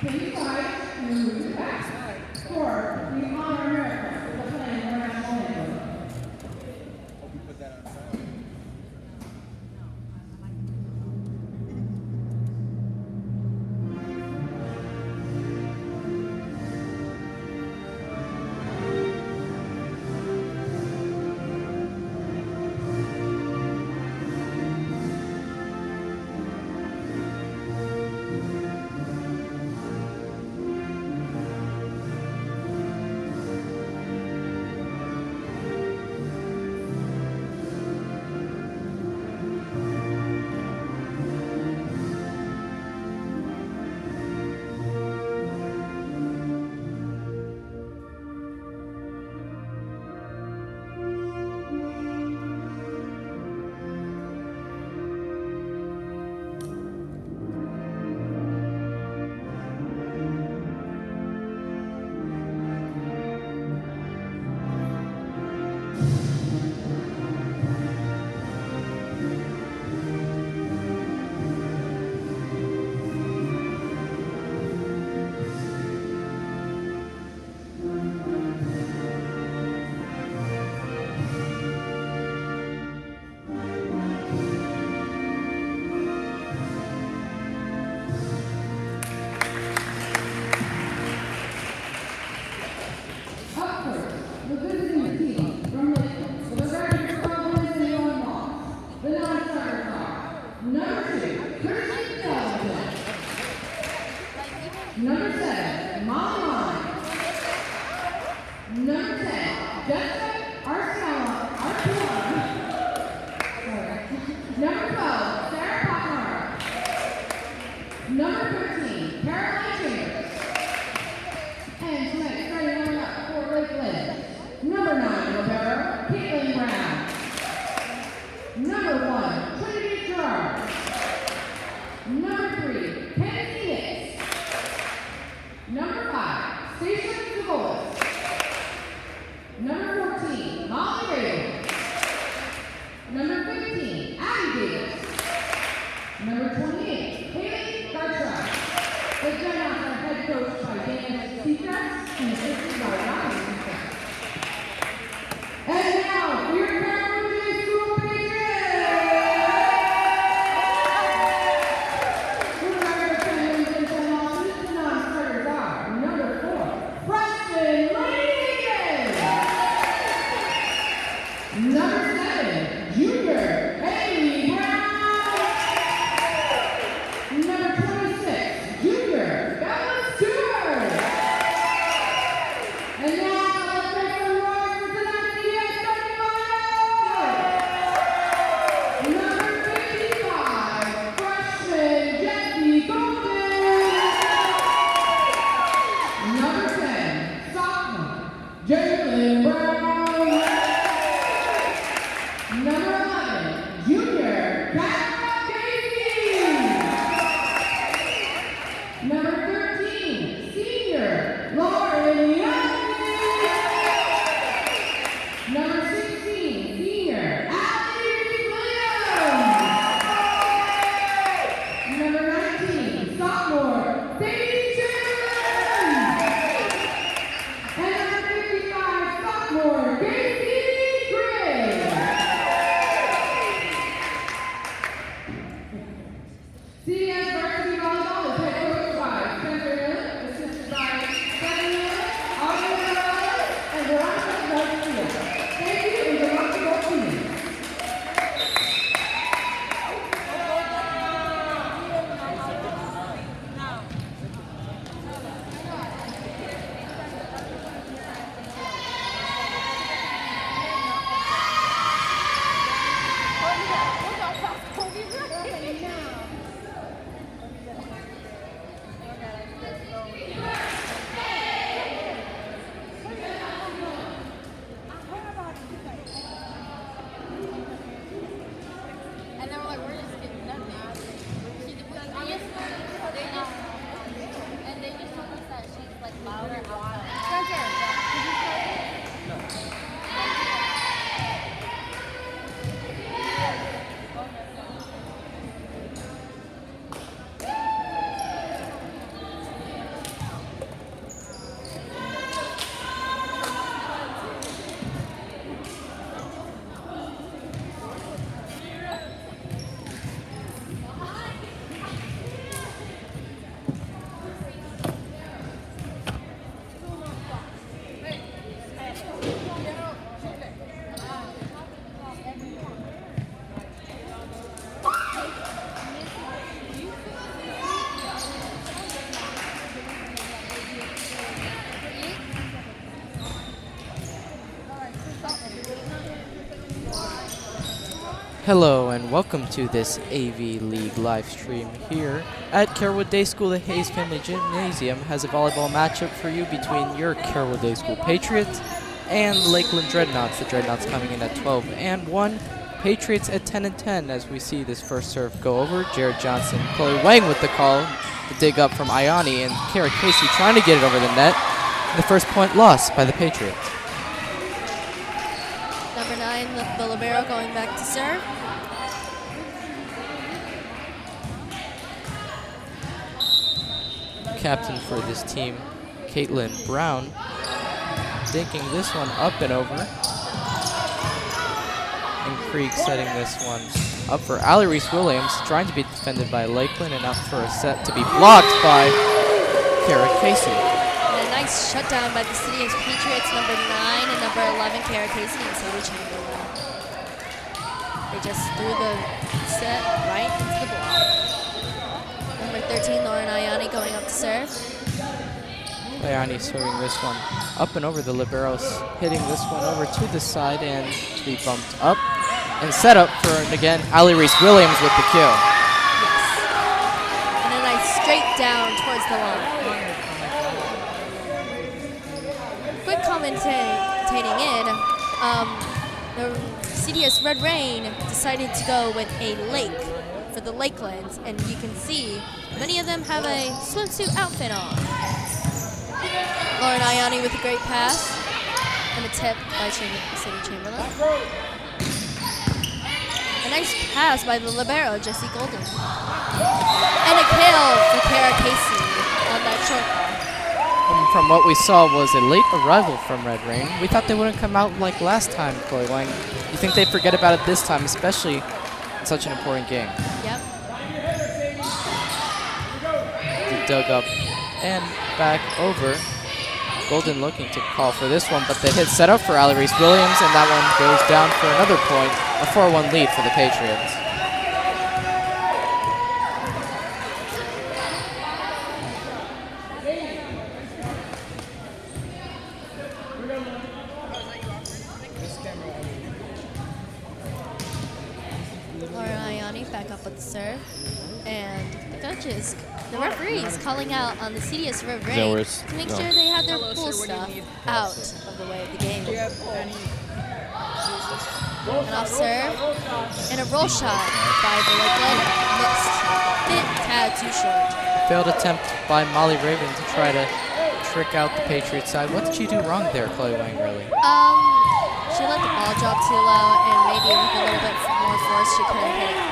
Please rise and move it back. For the honor America, the playing international anthem. Hope you put that on silent. And now, for your Hello and welcome to this AV League live stream here at Carrollwood Day School. The Hayes Family Gymnasium has a volleyball matchup for you between your Carrollwood Day School Patriots and Lakeland Dreadnoughts. The Dreadnoughts coming in at 12-1, Patriots at 10-10 as we see this first serve go over. Jared Johnson, Chloe Wang with the call to dig up from Ayani, and Kara Casey trying to get it over the net. The first point lost by the Patriots. Number 9, the libero going back to serve. Captain for this team, Caitlin Brown, dinking this one up and over. And Krieg setting this one up for Allie Reese-Williams, trying to be defended by Lakeland and up for a set to be blocked by Kara Casey. And a nice shutdown by the City of Patriots, number 9 and number 11, Kara Casey and Sadie Chamberlain. They just threw the set right into the block. Number 13, Lauren Ayani going up to serve. Ayani serving this one up and over the liberos, hitting this one over to the side and to be bumped up. And set up for, again, Allie Reese-Williams with the kill. Yes. And a nice straight down towards the line. Quick commentating in, the CDS Red Rain decided to go with a lake for the Lakelands, and you can see many of them have a swimsuit outfit on. Lauren Ayani with a great pass and a tip by Sadie Chamberlain. A nice pass by the libero, Jessie Golden. And a kill for Kara Casey on that short ball. From what we saw was a late arrival from Red Rain. We thought they wouldn't come out like last time, Chloe Wang. You think they'd forget about it this time, especially in such an important game? Yep. Dug up and back over. Golden looking to call for this one, but the hit set up for Allie Reese-Williams, and that one goes down for another point. A 4-1 lead for the Patriots. Lauren Ayani back up with the serve. And the coaches, the referees calling out on the CDS Red Rain to make sure they had their pool stuff out of the way of the game. An off serve and a roll shot by the Lakeland, missed. Bit tad too short. Failed attempt by Molly Raven to try to trick out the Patriots side. What did she do wrong there, Chloe Wang, really? She let the ball drop too low, and maybe with a little bit more force, she could have hit it.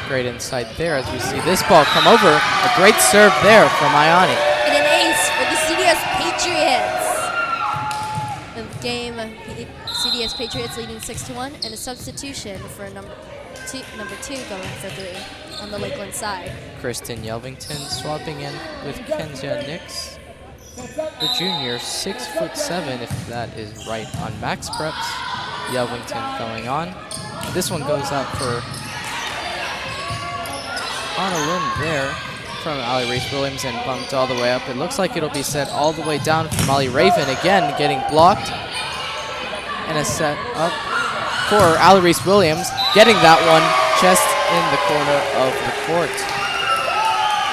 Great insight there as we see this ball come over. A great serve there from Ayani. And an ace for the CDS Patriots. The game, CDS Patriots leading 6-1, and a substitution for number two going for 3 on the Lakeland side. Kristen Yelvington swapping in with Kenzia Nix. The junior, 6'7", if that is right on max preps. Yelvington going on. This one goes up for on a limb there from Allie Reese-Williams and bumped all the way up. It looks like it'll be set all the way down from Molly Raven, again getting blocked. And a set up for Allie Reese-Williams, getting that one just in the corner of the court.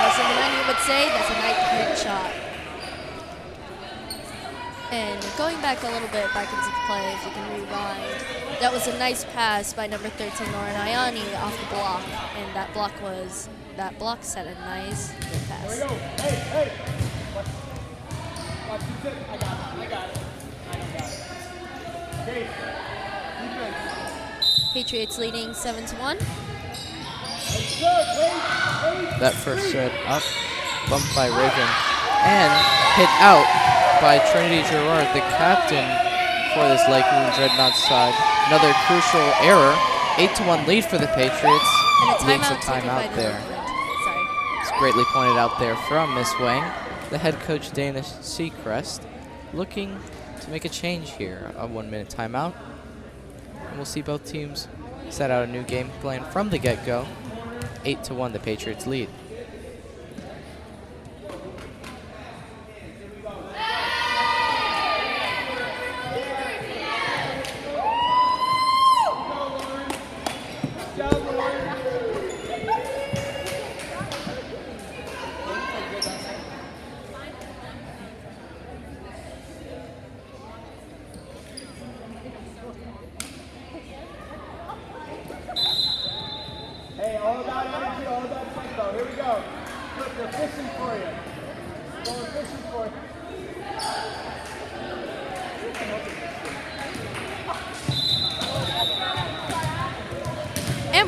As the menu would say, that's a nice hit shot. And going back a little bit back into the play, if you can rewind, that was a nice pass by number 13, Lauren Ayani, off the block. And that block set a nice good pass. Hey. Watch you I got it. Okay. Patriots leading 7-1. That first set up, bumped by Raven, and hit out by Trinity Gerard, the captain for this Lakeland Dreadnoughts side. Another crucial error. 8-1 lead for the Patriots. And a Leads a timeout taken timeout by the there. Lakeland. Sorry. It's greatly pointed out there from Miss Wang. The head coach, Dana Seacrest, looking to make a change here. A 1-minute timeout. And we'll see both teams set out a new game plan from the get-go. 8-1, the Patriots lead.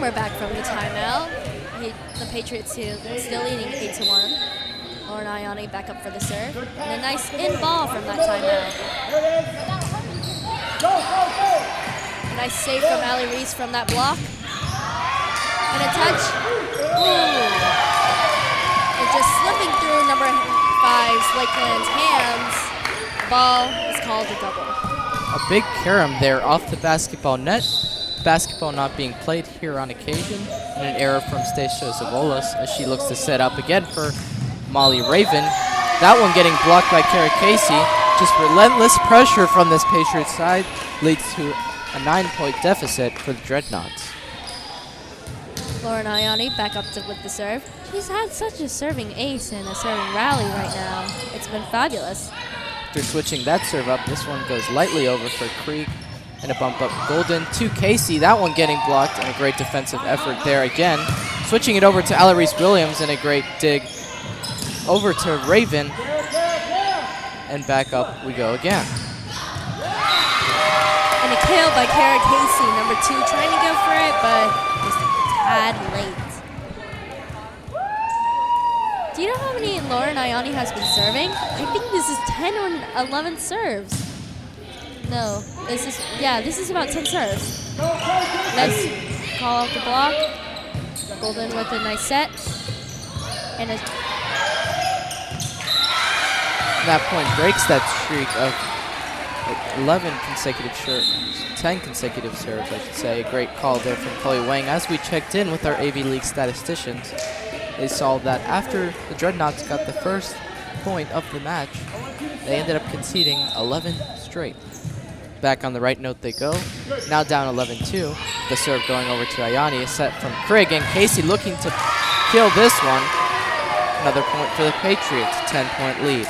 we're back from the timeout. The Patriots still leading 8-1. Lauren Ioni back up for the serve. And a nice in ball from that timeout. A nice save from Allie Reese from that block. And a touch. Ooh. And just slipping through number 5's Lakeland's hands. The ball is called a double. A big carom there off the basketball net. Basketball not being played here on occasion. And an error from Stacia Zavolas as she looks to set up again for Molly Raven. That one getting blocked by Kara Casey. Just relentless pressure from this Patriots side leads to a 9-point deficit for the Dreadnoughts. Lauren Ioni back up with the serve. She's had such a serving ace and a serving rally right now. It's been fabulous. After switching that serve up, this one goes lightly over for Krieg. And a bump up Golden to Casey. That one getting blocked, and a great defensive effort there again. Switching it over to Alarise Williams, and a great dig over to Raven. And back up we go again. And a kill by Kara Casey, number 2, trying to go for it, but just a tad late. Do you know how many Lauren Ioni has been serving? I think this is 10 or 11 serves. No, this is about 10 serves. Nice call off the block. Golden with a nice set. And that point breaks that streak of 10 consecutive serves, I should say. A great call there from Chloe Wang. As we checked in with our AV League statisticians, they saw that after the Dreadnoughts got the first point of the match, they ended up conceding 11 straight. Back on the right note they go. Now down 11-2. The serve going over to Ioni. A set from Krieg, and Casey looking to kill this one. Another point for the Patriots. 10-point lead.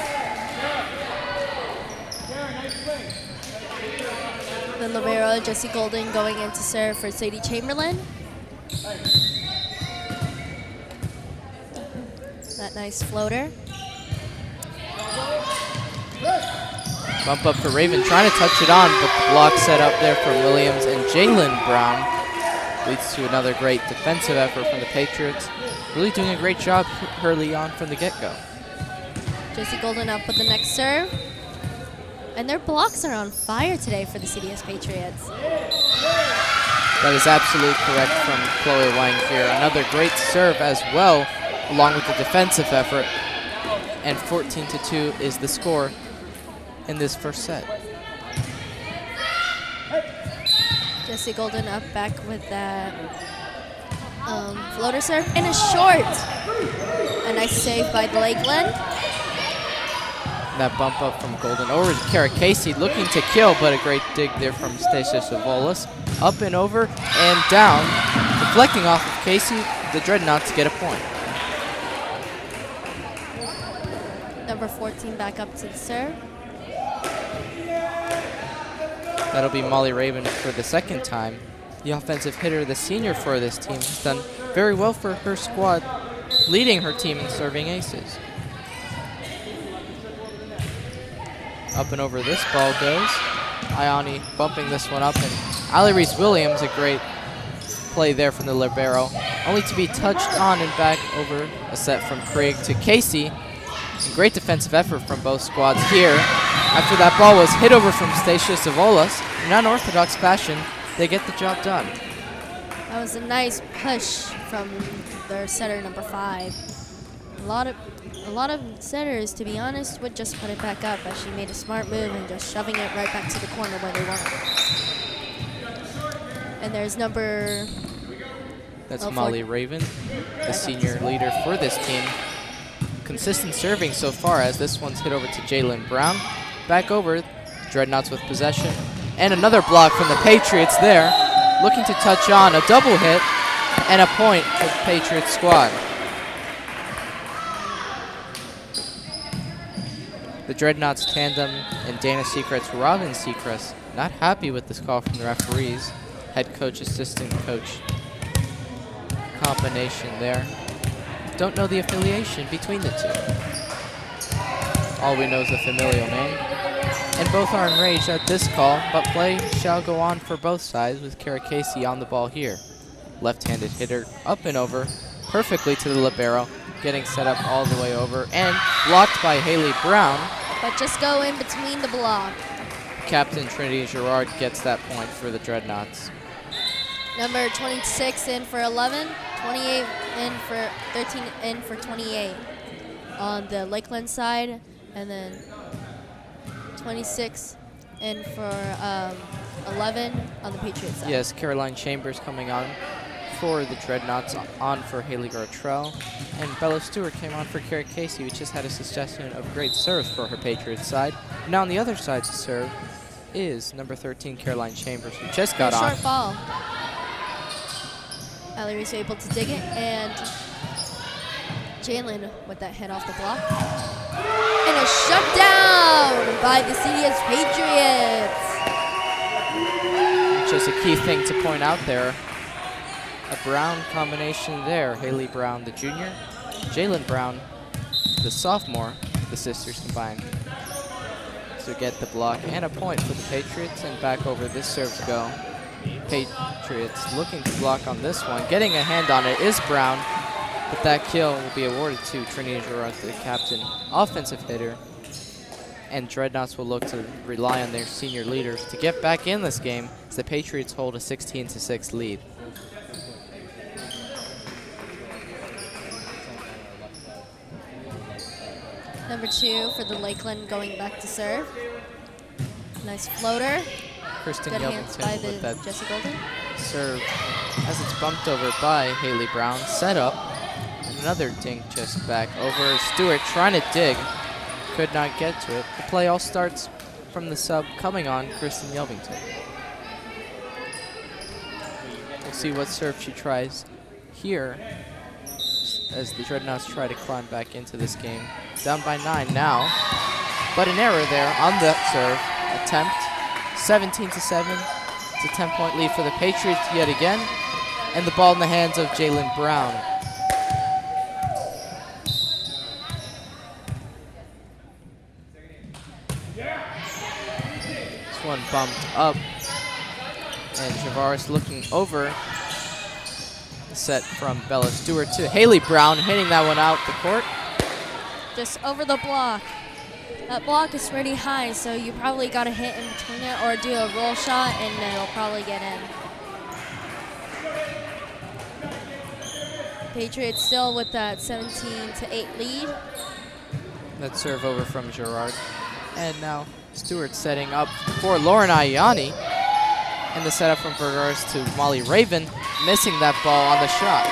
the libero, Jessie Golden, going in to serve for Sadie Chamberlain. That nice floater. Bump up for Raven, trying to touch it on, but the block set up there from Williams and Jalen Brown leads to another great defensive effort from the Patriots. Really doing a great job early on from the get-go. Jessie Golden up with the next serve. And their blocks are on fire today for the CDS Patriots. That is absolutely correct from Chloe Wang here. Another great serve as well, along with the defensive effort. And 14-2 is the score in this first set. Jessie Golden up back with that floater serve and a short. A nice save by Lakeland. That bump up from Golden over to Kara Casey, looking to kill, but a great dig there from Stacia Savolas. Up and over and down. Deflecting off of Casey, the Dreadnoughts get a point. Number 14 back up to the serve. That'll be Molly Raven for the second time. The offensive hitter, the senior for this team, has done very well for her squad, leading her team in serving aces. Up and over this ball goes. Ioni bumping this one up, and Ali Reese Williams, a great play there from the libero, only to be touched on and back over. A set from Craig to Casey. Great defensive effort from both squads here. After that ball was hit over from Stacia Savolas, in unorthodox fashion, they get the job done. That was a nice push from their setter, number 5. A lot of setters, to be honest, would just put it back up, as she made a smart move and just shoving it right back to the corner where they want it. And there's number... That's Molly Raven, the senior leader for this team. Consistent serving so far, as this one's hit over to Jalen Brown. Back over, Dreadnoughts with possession. And another block from the Patriots there. Looking to touch on a double hit and a point for the Patriots squad. The Dreadnoughts tandem and Dana Secret's Robin Secrets not happy with this call from the referees. Head coach, assistant coach combination there. Don't know the affiliation between the two. All we know is the familial name. And both are enraged at this call, but play shall go on for both sides with Kara Casey on the ball here. Left-handed hitter up and over, perfectly to the libero, getting set up all the way over, and blocked by Haley Brown. But just go in between the block. Captain Trinity Girard gets that point for the Dreadnoughts. Number 26 in for 11, 28 in for 13 in for 28 on the Lakeland side, and then 26 in for 11 on the Patriots side. Yes, Caroline Chambers coming on for the Dreadnoughts, on for Haley Gartrell, and Bella Stewart came on for Kara Casey, who just had a suggestion of great serves for her Patriots side. Now on the other side to serve is number 13 Caroline Chambers, who just got on. Short ball. Allie was able to dig it, and Jalen with that hit off the block. And a shutdown by the CDS Patriots. Just a key thing to point out there. A Brown combination there. Haley Brown, the junior. Jalen Brown, the sophomore. The sisters combined. So get the block and a point for the Patriots, and back over this serve to go. Patriots looking to block on this one. Getting a hand on it is Brown, but that kill will be awarded to Trinity Girard, the captain, offensive hitter. And Dreadnoughts will look to rely on their senior leaders to get back in this game as the Patriots hold a 16-6 lead. Number 2 for the Lakeland going back to serve. Nice floater. Kristen Good hands by Yelvington with that Jesse Golden. serve as it's bumped over by Haley Brown. Set up. And another dink just back over. Stewart trying to dig. Could not get to it. The play all starts from the sub coming on, Kristen Yelvington. We'll see what serve she tries here as the Dreadnoughts try to climb back into this game. Down by 9 now, but an error there on the serve attempt. 17-7. It's a 10-point lead for the Patriots yet again, and the ball in the hands of Jalen Brown. This one bumped up, and Javaris looking over. The set from Bella Stewart to Haley Brown, hitting that one out the court. Just over the block. That block is pretty high, so you probably got to hit in between it or do a roll shot, and it'll probably get in. Patriots still with that 17-8 lead. That serve over from Girard. And now Stewart setting up for Lauren Ayani. And the setup from Vergars to Molly Raven, missing that ball on the shot.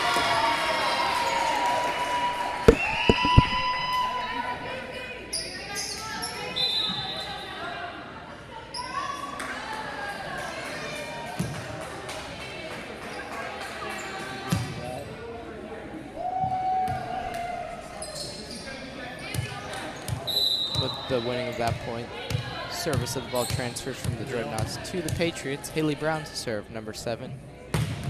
With the winning of that point, service of the ball transfers from the Dreadnoughts to the Patriots. Haley Brown to serve, number 7.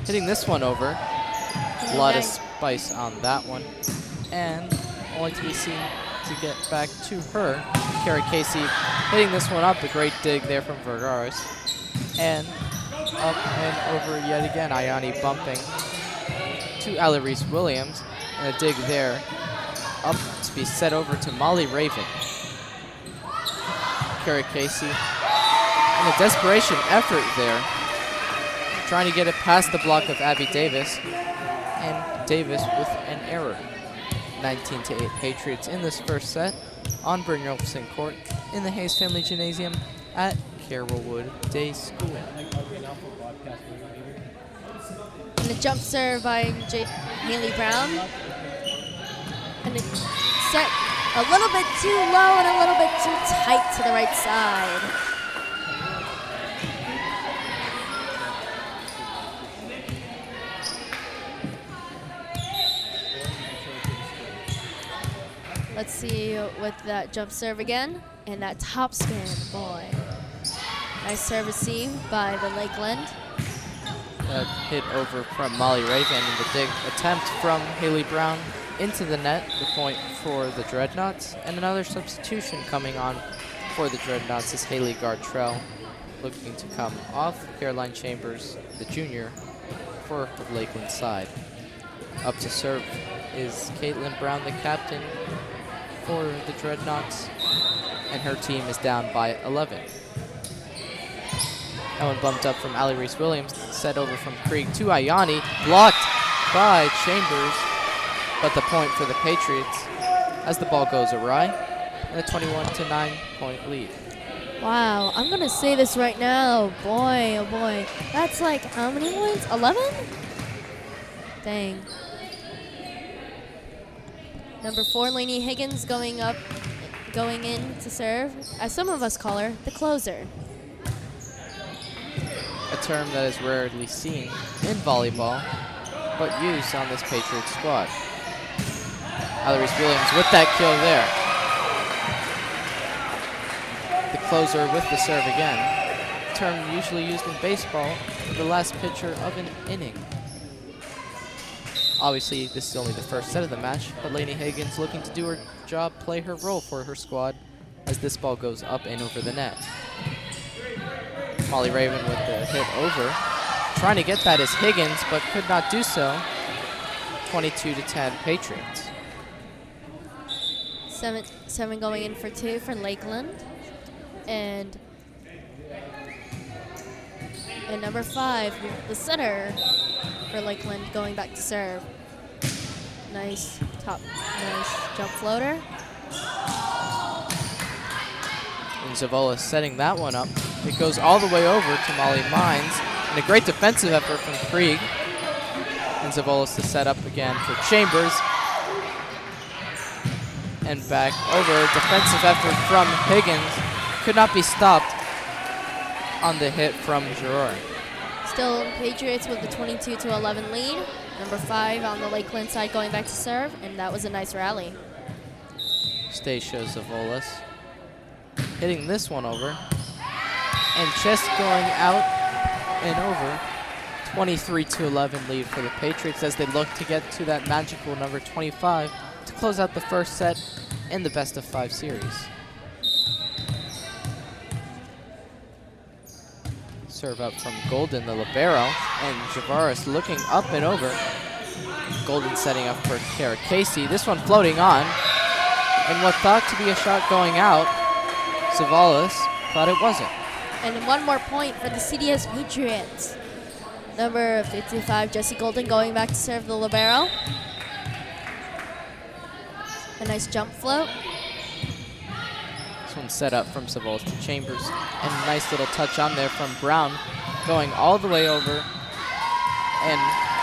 Hitting this one over. A lot of spice on that one. And only to be seen to get back to her. Kara Casey hitting this one up. A great dig there from Vergars. And up and over yet again. Ayani bumping to Alarise Williams. And a dig there. Up to be set over to Molly Raven. Kara Casey, and a desperation effort there, trying to get it past the block of Abby Davis, and Davis with an error. 19-8 Patriots in this first set on Brynjolfsson Court in the Hayes Family Gymnasium at Carrollwood Day School. And a jump serve by Haley Brown. And it's set a little bit too low and a little bit too tight to the right side. Let's see with that jump serve again. And that top spin, boy. Nice serve received by the Lakeland. That hit over from Molly Raven, and the dig attempt from Haley Brown into the net, the point for the Dreadnoughts. And another substitution coming on for the Dreadnoughts is Haley Gartrell, looking to come off. Caroline Chambers, the junior, for Lakeland's side. Up to serve is Caitlin Brown, the captain for the Dreadnoughts, and her team is down by 11. That one bumped up from Allie Reese-Williams, set over from Krieg to Ayani, blocked by Chambers, but the point for the Patriots as the ball goes awry, and a 21-9 point lead. Wow, I'm gonna say this right now. Boy, oh boy. That's like how many points? 11? Dang. Number 4, Lainey Higgins going in to serve, as some of us call her, the closer. A term that is rarely seen in volleyball, but used on this Patriots squad. Allie Reese-Williams with that kill there. The closer with the serve again. A term usually used in baseball for the last pitcher of an inning. Obviously, this is only the first set of the match, but Lainey Higgins looking to do her job, play her role for her squad as this ball goes up and over the net. Molly Raven with the hit over. Trying to get that is Higgins, but could not do so. 22-10 Patriots. 7 going in for 2 for Lakeland. And number 5, the setter for Lakeland, going back to serve. Nice jump floater. And Zavola setting that one up. It goes all the way over to Molly Mines. And a great defensive effort from Krieg. And Zavolis to set up again for Chambers. And back over. Defensive effort from Higgins. Could not be stopped on the hit from Giroir. Still Patriots with the 22-11 lead. Number 5 on the Lakeland side going back to serve, and that was a nice rally. Stacia Zavolis hitting this one over. And just going out and over. 23-11 lead for the Patriots as they look to get to that magical number 25 to close out the first set in the best-of-5 series. Serve up from Golden, the libero, and Javaris looking up and over. Golden setting up for Kara Casey. This one floating on. And what thought to be a shot going out, Zavalis thought it wasn't. And one more point for the CDS Patriots. Number 55, Jessie Golden, going back to serve the libero. A nice jump float. This one set up from Zavolis to Chambers. And a nice little touch on there from Brown, going all the way over and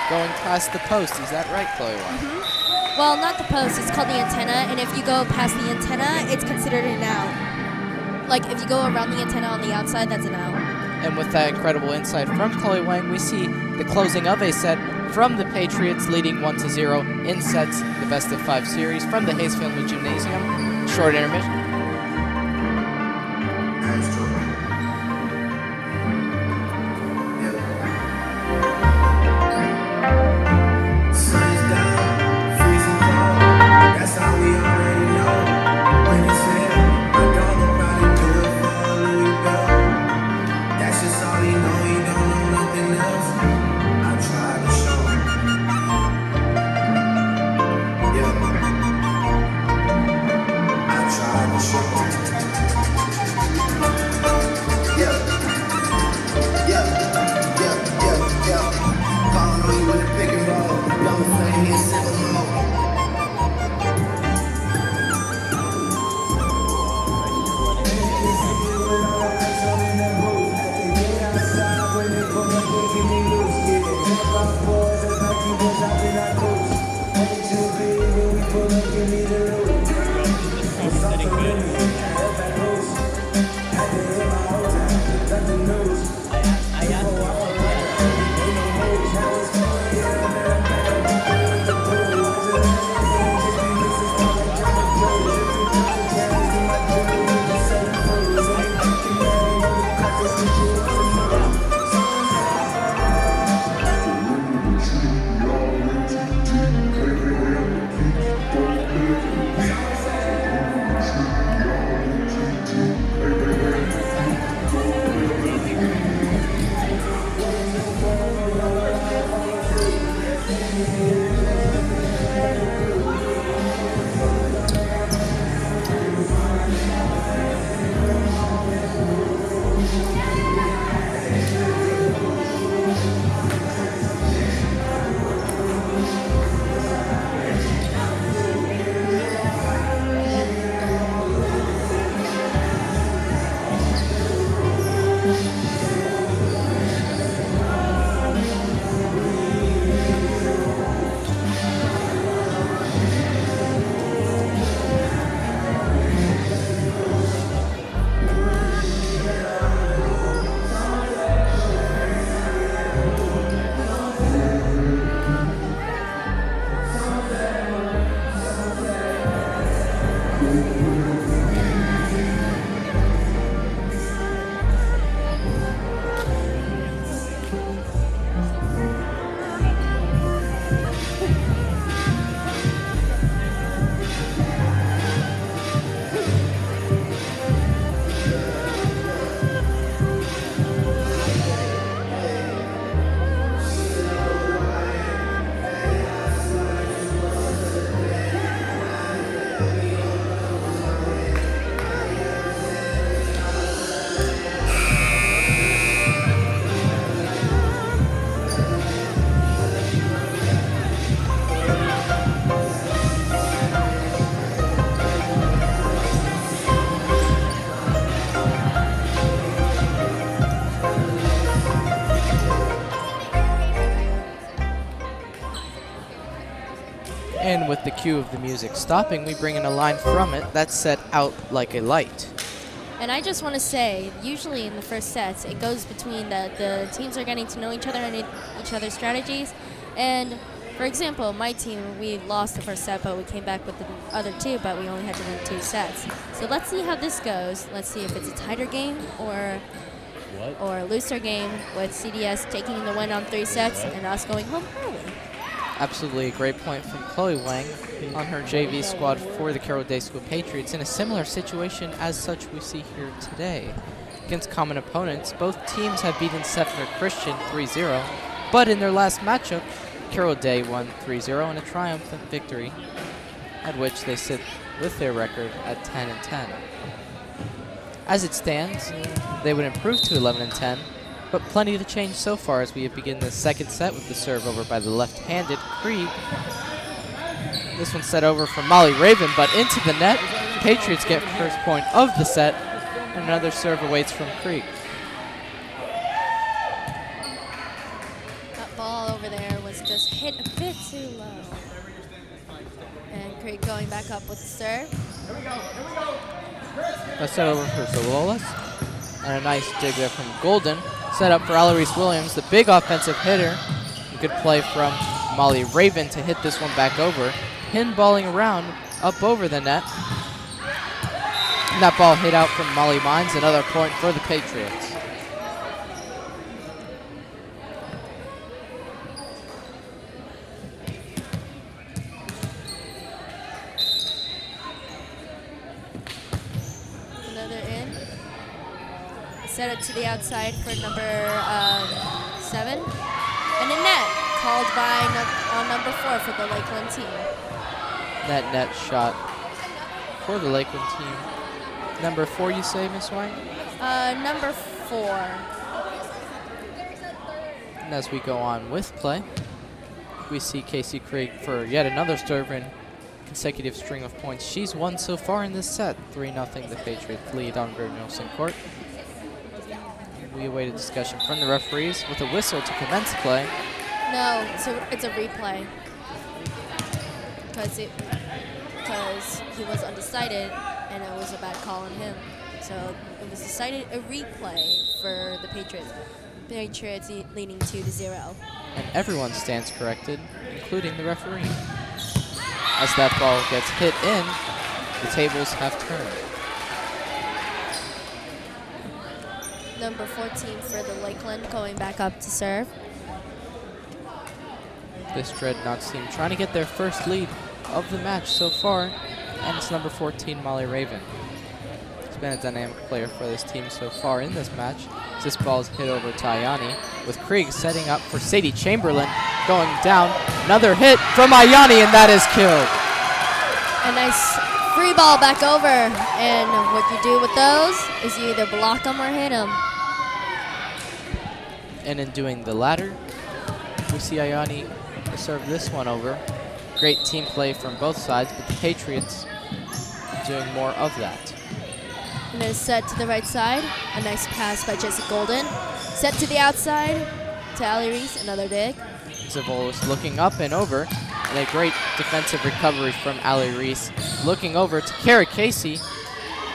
going past the post. Is that right, Chloe? Mm-hmm. Well, not the post. It's called the antenna. And if you go past the antenna, it's considered an out. Like, if you go around the antenna on the outside, that's an out. And with that incredible insight from Chloe Wang, we see the closing of a set from the Patriots, leading 1-0 in sets, the best-of-5 series from the Hayes Family Gymnasium. Short intermission. And with the cue of the music stopping, we bring in a line from it that's set out like a light. And I just want to say, usually in the first sets, it goes between the teams are getting to know each other and each other's strategies. And for example, my team, we lost the first set, but we came back with the other two, but we only had to win 2 sets. So let's see how this goes. Let's see if it's a tighter game or a looser game with CDS taking the win on 3 sets and us going home early. Absolutely a great point from Chloe Wang on her JV squad for the Carroll Day School Patriots in a similar situation as such we see here today. Against common opponents, both teams have beaten Sefner Christian 3-0, but in their last matchup, Carroll Day won 3-0 in a triumphant victory, at which they sit with their record at 10-10. As it stands, they would improve to 11-10, but plenty to change so far as we begin the second set with the serve over by the left-handed Krieg. This one set over from Molly Raven, but into the net. Patriots get first point of the set, and another serve awaits from Krieg. That ball over there was just hit a bit too low. And Krieg going back up with the serve. A set over for Zololas, and a nice dig there from Golden. Set up for Alarise Williams, the big offensive hitter. A good play from Molly Raven to hit this one back over. Pinballing around up over the net. And that ball hit out from Molly Mines, another point for the Patriots. Set it to the outside for number 7. And a net called by on number 4 for the Lakeland team. That net shot for the Lakeland team. Number 4, you say, Miss White? Number 4. And as we go on with play, we see Casey Krieg for yet another serve and consecutive string of points she's won so far in this set. 3-0 the Patriots lead on Gordon Nelson Court. We await a discussion from the referees with a whistle to commence play. No, it's a replay. Because he was undecided and it was a bad call on him. So it was decided a replay for the Patriots. Patriots leading 2-0. And everyone stands corrected, including the referee. As that ball gets hit in, the tables have turned. Number 14 for the Lakeland going back up to serve. This Dreadnoughts team trying to get their first lead of the match so far, and it's number 14, Molly Raven. It's been a dynamic player for this team so far in this match. This ball is hit over to Ayani, with Krieg setting up for Sadie Chamberlain, going down. Another hit from Ayani, and that is killed. A nice free ball back over, and what you do with those is you either block them or hit them. And in doing the latter, we see Ayani serve this one over. Great team play from both sides, but the Patriots doing more of that. And then set to the right side. A nice pass by Jessica Golden. Set to the outside to Ali Reese, another dig. Zavolis looking up and over, and a great defensive recovery from Ali Reese. Looking over to Kara Casey,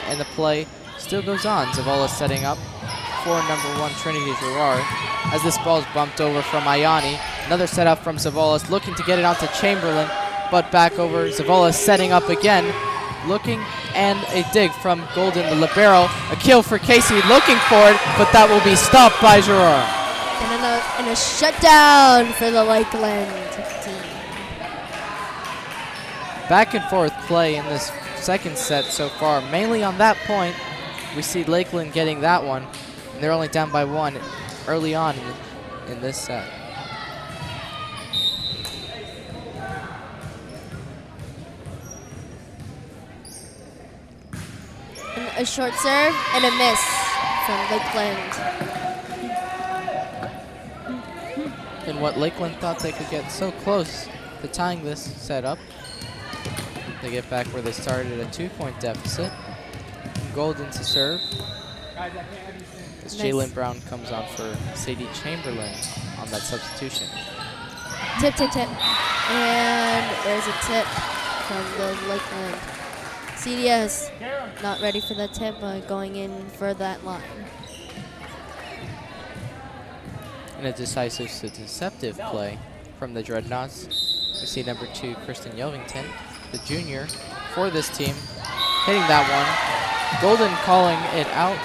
and the play still goes on. Zavolis setting up for number 1 Trinity Gerard. As this ball is bumped over from Ayani. Another setup from Zavolis, looking to get it onto Chamberlain, but back over. Zavolis setting up again, looking, and a dig from Golden, the libero. A kill for Casey, looking for it, but that will be stopped by Gerard. And a shutdown for the Lakeland team. Back and forth play in this second set so far, mainly on that point. We see Lakeland getting that one, and they're only down by 1 early on in this set. And a short serve and a miss from Lakeland. And what Lakeland thought they could get so close to tying this set up. They get back where they started at a 2-point deficit. Golden to serve. As Jalen Brown comes on for Sadie Chamberlain on that substitution. Tip, tip, tip. And there's a tip from the Lakeland. CDS not ready for that tip, but going in for that line. And a decisive to deceptive play from the Dreadnoughts. We see number 2, Kristen Yelvington, the junior for this team, hitting that one. Golden calling it out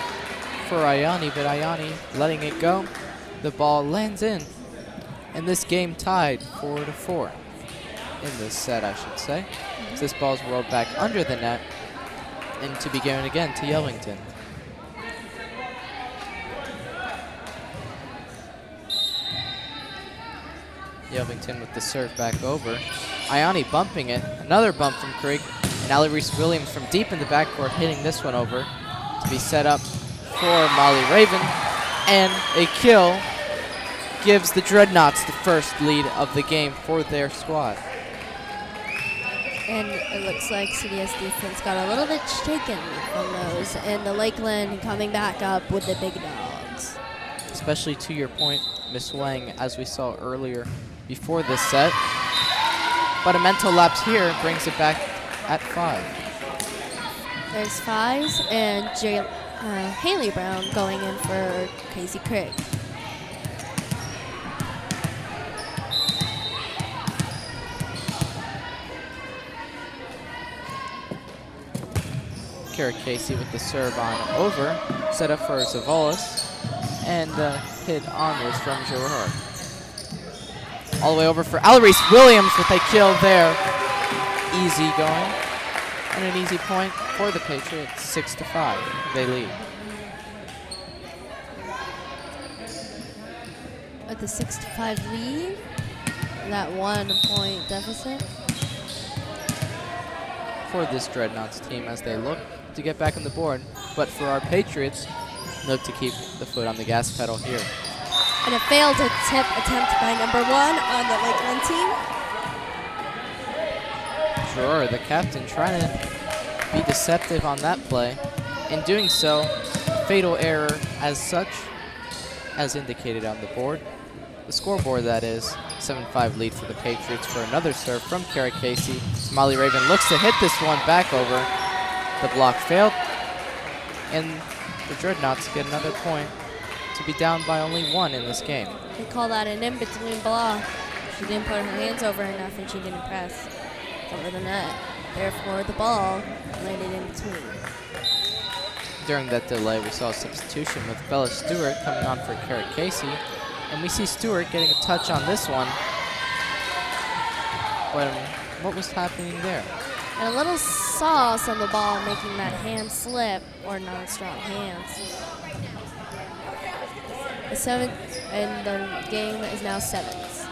for Ayani, but Ayani letting it go. The ball lands in, and this game tied 4-4. In this set, I should say. So this ball's rolled back under the net, and to be given again to Yelvington. Yelvington with the serve back over. Ayani bumping it. Another bump from Krieg. And Allie Reese-Williams from deep in the backcourt hitting this one over to be set up for Molly Raven. And a kill gives the Dreadnoughts the first lead of the game for their squad. And it looks like CDS defense got a little bit shaken from those. And the Lakeland coming back up with the big dogs. Especially to your point, Miss Wang, as we saw earlier before this set. But a mental lapse here brings it back at 5. There's 5s and Haley Brown going in for Casey Craig. Kara Casey with the serve on over, set up for Zavalis, and hit onwards from Gerard. All the way over for Allie Reese-Williams with a kill there. Easy going, and an easy point for the Patriots, 6-5, they lead. With the 6-5 lead, that 1 point deficit. For this Dreadnoughts team as they look to get back on the board, but for our Patriots, look to keep the foot on the gas pedal here. And a failed tip attempt by number 1 on the Lakeland team. Gerard, the captain, trying to be deceptive on that play. In doing so, fatal error as such, as indicated on the board. The scoreboard, that is, 7-5 lead for the Patriots for another serve from Kara Casey. Molly Raven looks to hit this one back over. The block failed, and the Dreadnoughts get another point to be down by only 1 in this game. They call that an in-between block. She didn't put her hands over enough and she didn't press over the net. Therefore, the ball landed in between. During that delay, we saw a substitution with Bella Stewart coming on for Kara Casey, and we see Stewart getting a touch on this one. But what was happening there? And a little sauce on the ball, making that hand slip, or non-strong hands. And the game is now 7s.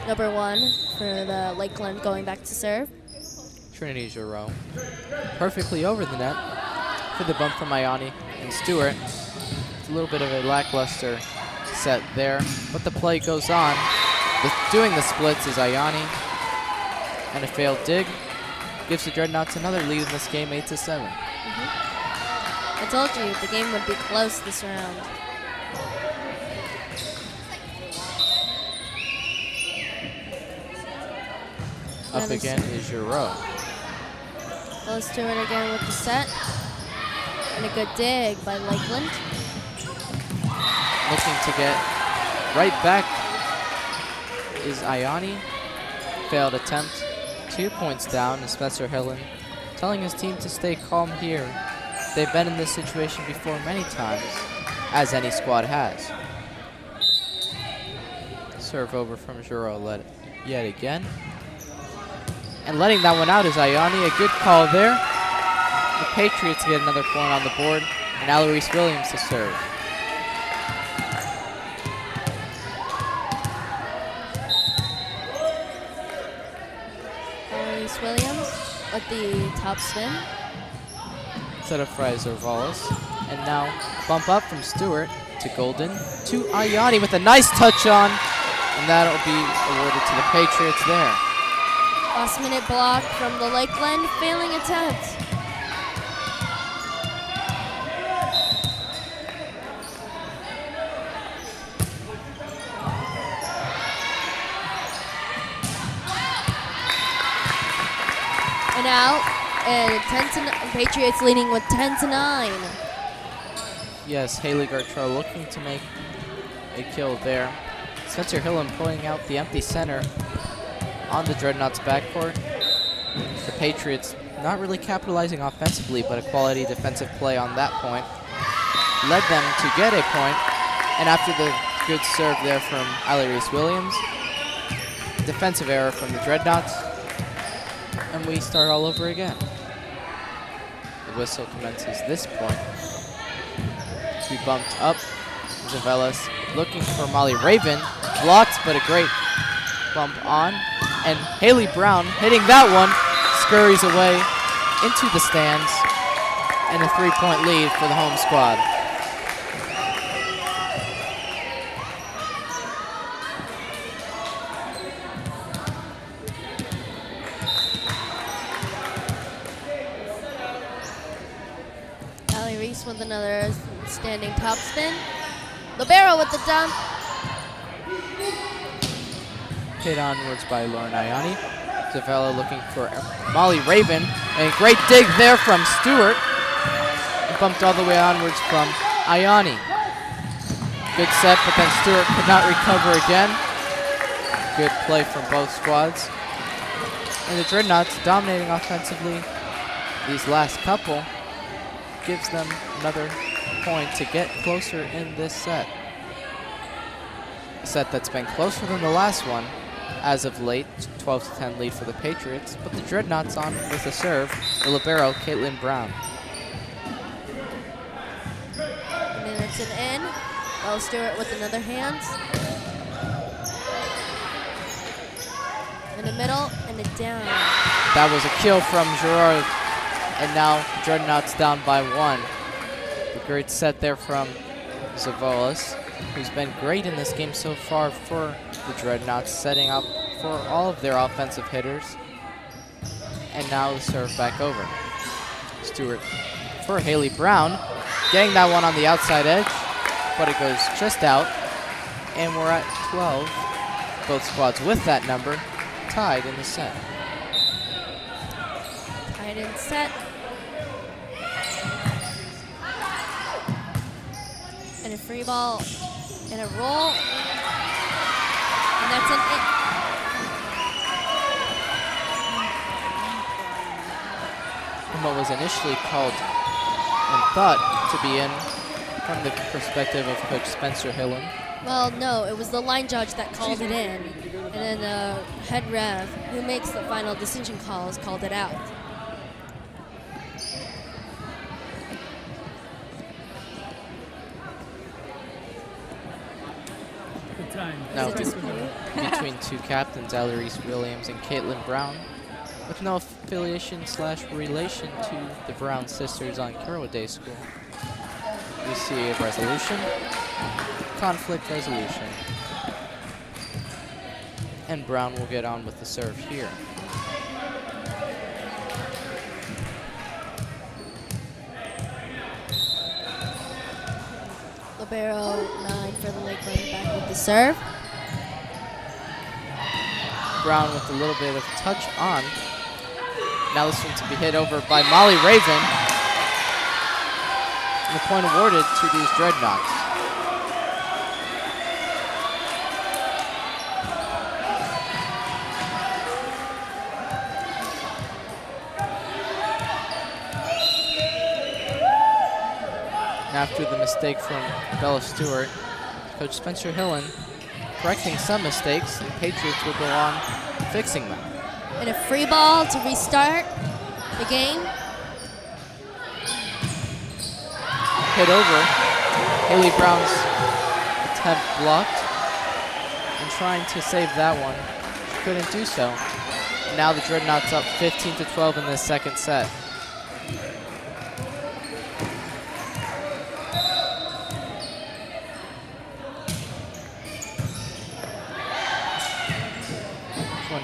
Number 1 for the Lakeland going back to serve. Trinity Giroux perfectly over the net for the bump from Ayani and Stewart. It's a little bit of a lackluster set there, but the play goes on. Doing the splits is Ayani, and a failed dig gives the Dreadnoughts another lead in this game, 8-7. I told you the game would be close this round. Up again is Giroux. Let's do it again with the set. And a good dig by Lakeland. Looking to get right back is Ayani. Failed attempt. 2 points down, and Spencer Hillen telling his team to stay calm here. They've been in this situation before many times, as any squad has. Serve over from Giroux yet again. And letting that one out is Ayani. A good call there. The Patriots get another point on the board, and Allie Reese-Williams to serve. Williams with the top spin. Set up for Zervalis. And now bump up from Stewart to Golden to Ayani with a nice touch on. And that'll be awarded to the Patriots there. Last minute block from the Lakeland, failing attempt. timeout, and Patriots leading with 10-9. Yes, Haley Gartrell looking to make a kill there. Spencer Hillen pulling out the empty center on the Dreadnoughts backcourt. The Patriots not really capitalizing offensively, but a quality defensive play on that point led them to get a point. And after the good serve there from Allie Reese-Williams, defensive error from the Dreadnoughts, and we start all over again. The whistle commences this point. To be bumped up. Zavelas looking for Molly Raven. Blocked, but a great bump on. And Haley Brown hitting that one. Scurries away into the stands. And a 3-point lead for the home squad. Allie Reese with another standing topspin. Libero with the dump. Hit onwards by Lauren Ianni. Zavella looking for Molly Raven. A great dig there from Stewart. And bumped all the way onwards from Ianni. Good set, but then Stewart could not recover again. Good play from both squads. And the Dreadnoughts dominating offensively these last couple. Gives them another point to get closer in this set. A set that's been closer than the last one as of late, 12-10 lead for the Patriots, but the Dreadnoughts on with the serve, the libero, Caitlin Brown. Minutes and in. Bella Stewart with another hand. In the middle and a down. That was a kill from Gerard, and now Dreadnoughts down by 1. A great set there from Zavolis, who's been great in this game so far for the Dreadnoughts, setting up for all of their offensive hitters. And now the serve back over. Stewart for Haley Brown, getting that one on the outside edge, but it goes just out. And we're at 12. Both squads with that number, tied in the set. Tied in set. And a free ball and a roll. And that's an it. And what was initially called and thought to be in from the perspective of Coach Spencer Hillen. Well, no, it was the line judge that called it in. And then the head ref, who makes the final decision calls, called it out. Now, between two captains, Allie Reese-Williams and Caitlin Brown, with no affiliation / relation to the Brown sisters on Carroll Day School. We see a resolution, conflict resolution. And Brown will get on with the serve here. Libero 9 for the Lakeland back with the serve. Brown with a little bit of touch on. Now this one to be hit over by Molly Raven. And the point awarded to these Dreadnoughts. After the mistake from Bella Stewart, Coach Spencer Hillen correcting some mistakes, and Patriots will go on fixing them. And a free ball to restart the game. Hit over. Haley Brown's attempt blocked. And trying to save that one. She couldn't do so. Now the Dreadnoughts up 15-12 in this second set.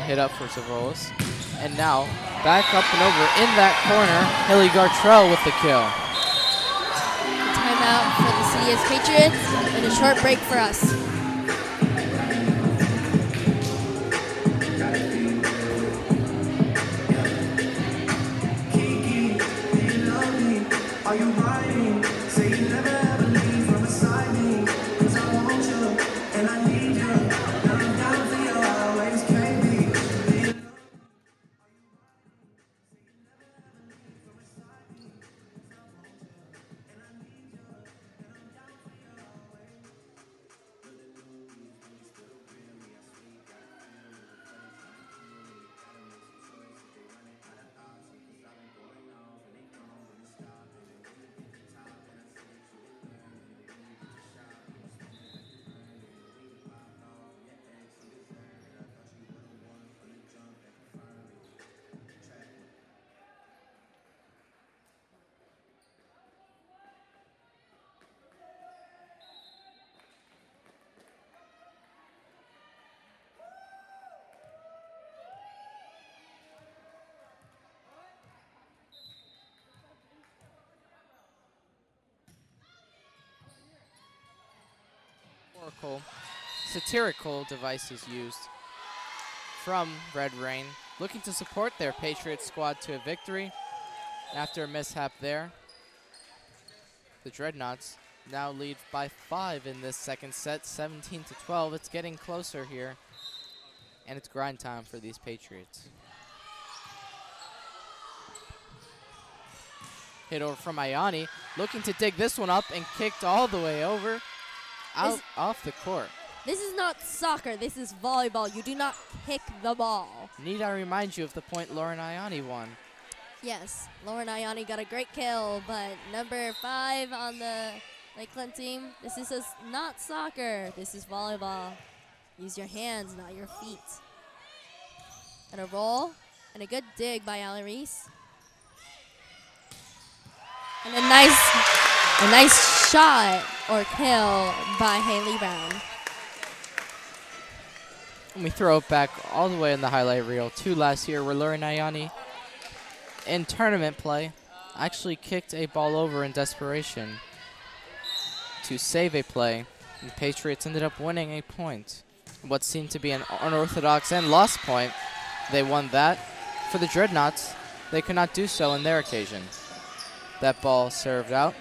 Hit up for Zavolis. And now, back up and over in that corner, Haley Gartrell with the kill. Timeout for the CDS Patriots and a short break for us. Are you riding? Say you never ever leave from beside me. 'Cause I want you and I need you. And I'm down for you always, baby. Satirical devices used from Red Rain, looking to support their Patriots squad to a victory. After a mishap there, the Dreadnoughts now lead by 5 in this second set, 17-12. It's getting closer here, and it's grind time for these Patriots. Hit over from Ayani, looking to dig this one up and kicked all the way over, out off the court. This is not soccer, this is volleyball. You do not kick the ball. Need I remind you of the point Lauren Ayani won? Yes, Lauren Ayani got a great kill, but number 5 on the Lakeland team, this is not soccer, this is volleyball. Use your hands, not your feet. And a roll, and a good dig by Alarise. And a nice shot or kill by Haley Brown. And we throw it back all the way in the highlight reel to last year, where Lauren Ayani, in tournament play, actually kicked a ball over in desperation to save a play. And the Patriots ended up winning a point. What seemed to be an unorthodox and lost point, they won that. For the Dreadnoughts, they could not do so in their occasion. That ball served out.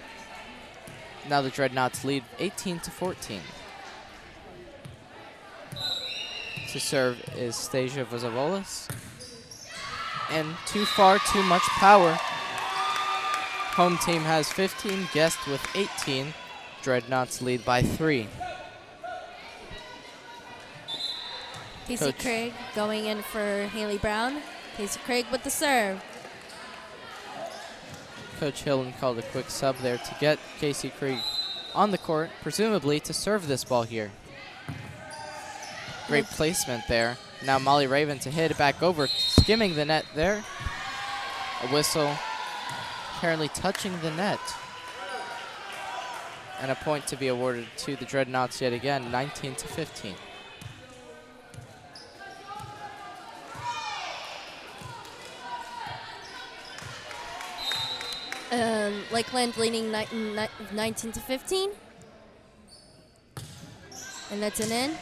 Now the Dreadnoughts lead 18-14. To serve is Stasia Vazavolis. And too far, too much power. Home team has 15, guest with 18. Dreadnoughts lead by 3. Casey Craig going in for Haley Brown. Casey Craig with the serve. Coach Hillen called a quick sub there to get Casey Craig on the court, presumably to serve this ball here. Great placement there. Now Molly Raven to hit it back over, skimming the net there. A whistle apparently touching the net. And a point to be awarded to the Dreadnoughts yet again, 19-15. Lakeland leading 19-15. And that's an in.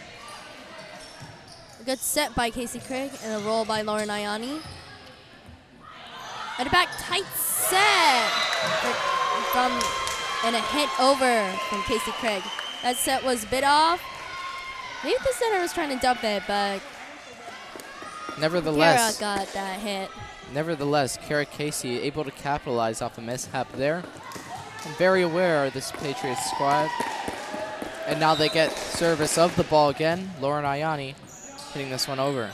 A good set by Casey Craig and a roll by Lauren Ayani. And a back tight set and a hit over from Casey Craig. That set was bit off. Maybe the center was trying to dump it, but nevertheless, Kara got that hit. Nevertheless, Kara Casey able to capitalize off a mishap there. And very aware of this Patriots squad. And now they get service of the ball again. Lauren Ayani hitting this one over.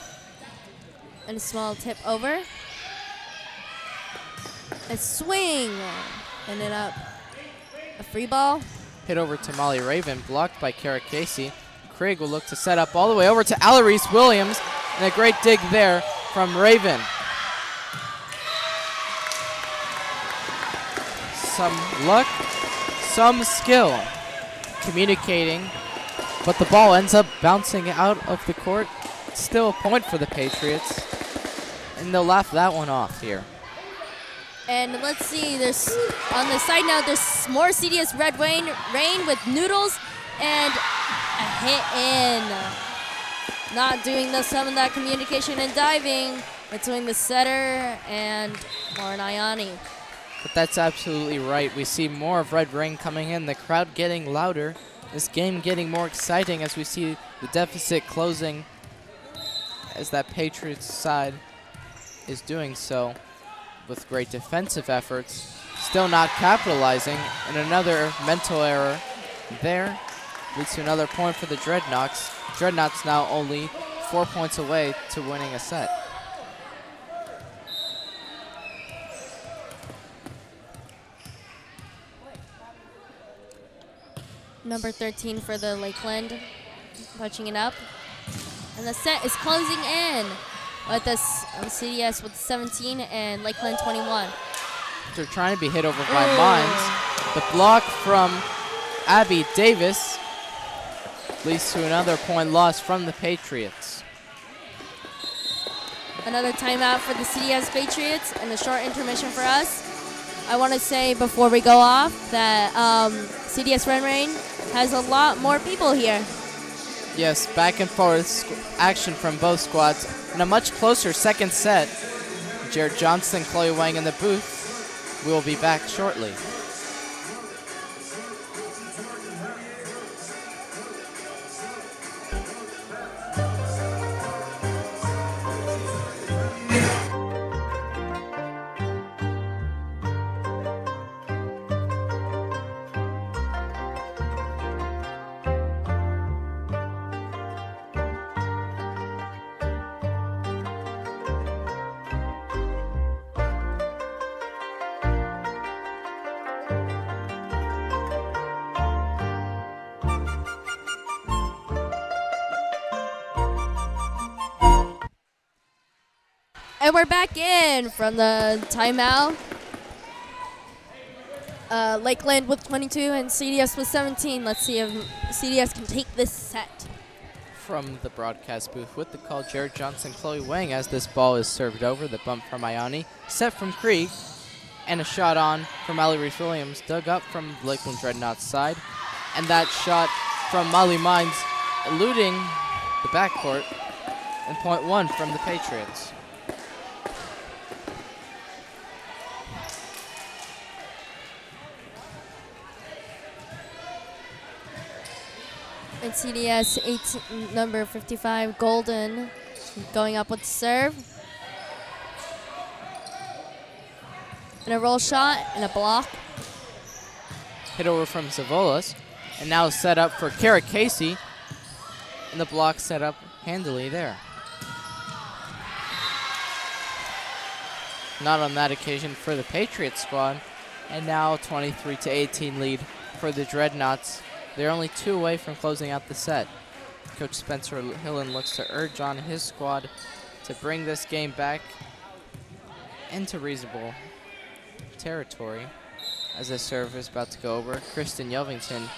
And a small tip over. A swing. Ended up a free ball. Hit over to Molly Raven, blocked by Kara Casey. Craig will look to set up all the way over to Alarise Williams. And a great dig there from Raven. Some luck, some skill, communicating, but the ball ends up bouncing out of the court. Still a point for the Patriots, and they'll laugh that one off here. And let's see, there's on the side now, there's more CDS Red Rain with Noodles and a hit in. Not doing some of that communication and diving between the setter and Lauren Ayani. But that's absolutely right. We see more of Red Rain coming in, the crowd getting louder, this game getting more exciting as we see the deficit closing as that Patriots side is doing so with great defensive efforts. Still not capitalizing, and another mental error there leads to another point for the Dreadnoughts. Dreadnoughts now only 4 points away to winning a set. Number 13 for the Lakeland, punching it up. And the set is closing in with this CDS with 17 and Lakeland 21. They're trying to be hit over by Mines. The block from Abby Davis leads to another point loss from the Patriots. Another timeout for the CDS Patriots and a short intermission for us. I want to say before we go off that CDS Red Rain has a lot more people here. Yes, back and forth action from both squads. In a much closer second set, Jared Johnson, Chloe Wang in the booth. We will be back shortly. And we're back in from the timeout. Lakeland with 22 and CDS with 17. Let's see if CDS can take this set. From the broadcast booth with the call, Jared Johnson, Chloe Wang as this ball is served over. The bump from Ioni, set from Krieg, and a shot on from Allie Reese-Williams, dug up from Lakeland Dreadnoughts side. And that shot from Molly Mines eluding the backcourt, and point one from the Patriots. And CDS 18, number 55, Golden, going up with serve. And a roll shot and a block. Hit over from Zavolas, and now set up for Kara Casey, and the block set up handily there. Not on that occasion for the Patriots squad, and now 23-18 lead for the Dreadnoughts. They're only 2 away from closing out the set. Coach Spencer Hillen looks to urge on his squad to bring this game back into reasonable territory as the serve is about to go over. Kristen Yelvington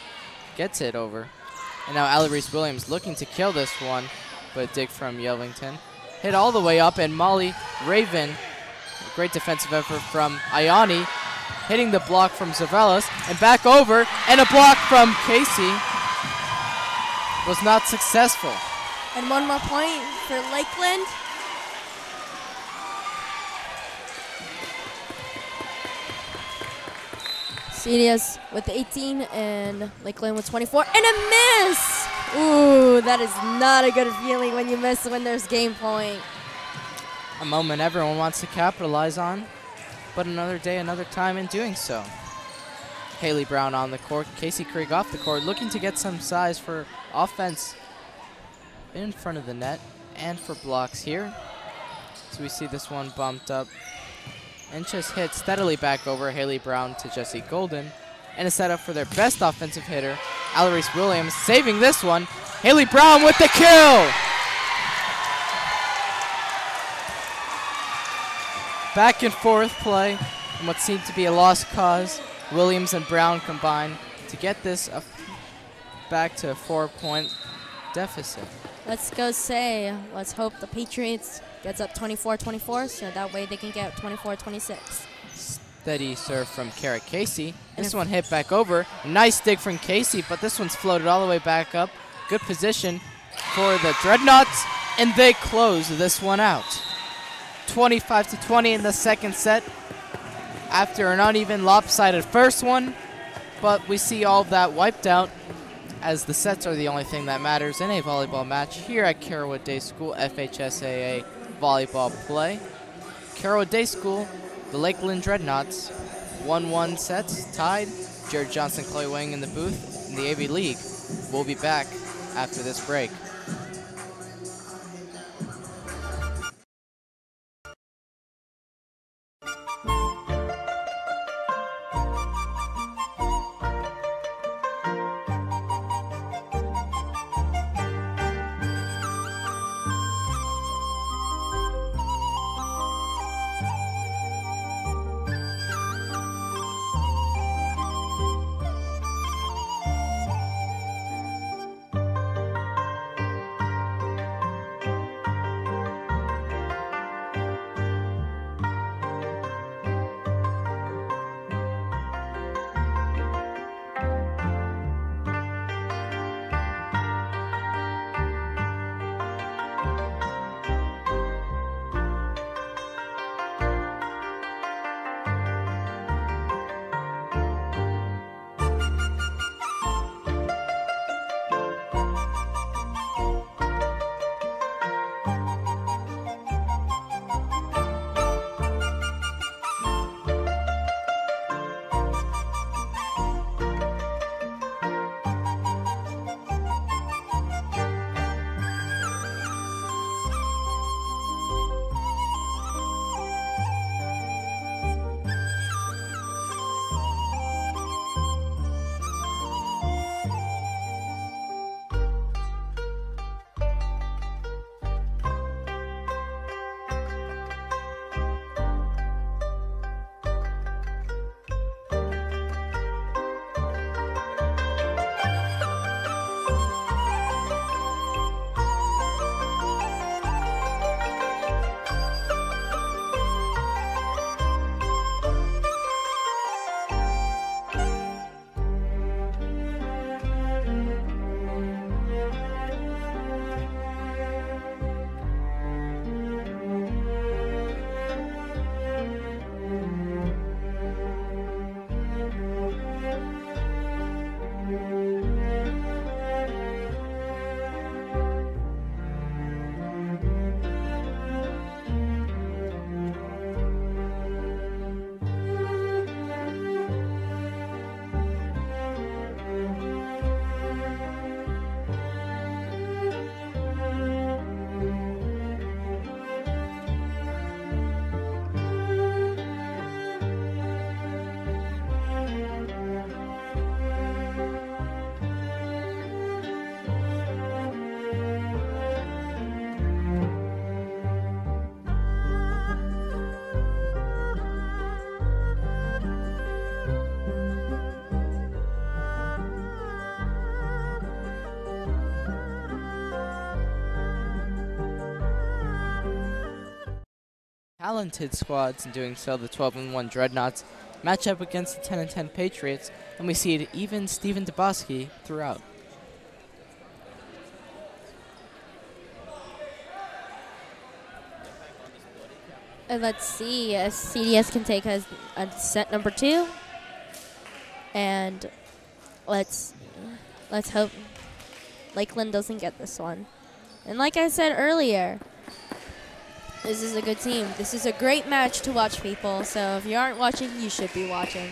gets it over. And now Allie Reese-Williams looking to kill this one, but a dig from Yelvington. Hit all the way up, and Molly Raven, a great defensive effort from Ioni, hitting the block from Zavelas, and back over, and a block from Casey was not successful. And one more point for Lakeland. CDS with 18 and Lakeland with 24, and a miss! Ooh, that is not a good feeling when you miss when there's game point. A moment everyone wants to capitalize on, but another day, another time in doing so. Haley Brown on the court, Casey Krieg off the court, looking to get some size for offense in front of the net and for blocks here. So we see this one bumped up and just hit steadily back over. Haley Brown to Jessie Golden, and a setup for their best offensive hitter, Allie Reese-Williams, saving this one. Haley Brown with the kill! Back and forth play in what seemed to be a lost cause. Williams and Brown combine to get this back to a 4-point deficit. Let's hope the Patriots gets up 24-24, so that way they can get 24-26. Steady serve from Kara Casey. This one hit back over. Nice dig from Casey, but this one's floated all the way back up. Good position for the Dreadnoughts, and they close this one out. 25-20 in the second set. after an uneven, lopsided first one, but we see all of that wiped out as the sets are the only thing that matters in a volleyball match here at Carrollwood Day School FHSAA volleyball play. Carrollwood Day School, the Lakeland Dreadnoughts, 1-1 sets, tied. Jared Johnson, Clay Wang in the booth in the AV League. We'll be back after this break. Talented squads in doing so. The 12-1 Dreadnoughts match up against the 10-10 Patriots, and we see it even Steven Dubosky throughout. And let's see if CDS can take us on set number 2. And let's hope Lakeland doesn't get this one. And like I said earlier, this is a good team. This is a great match to watch, people. So if you aren't watching, you should be watching.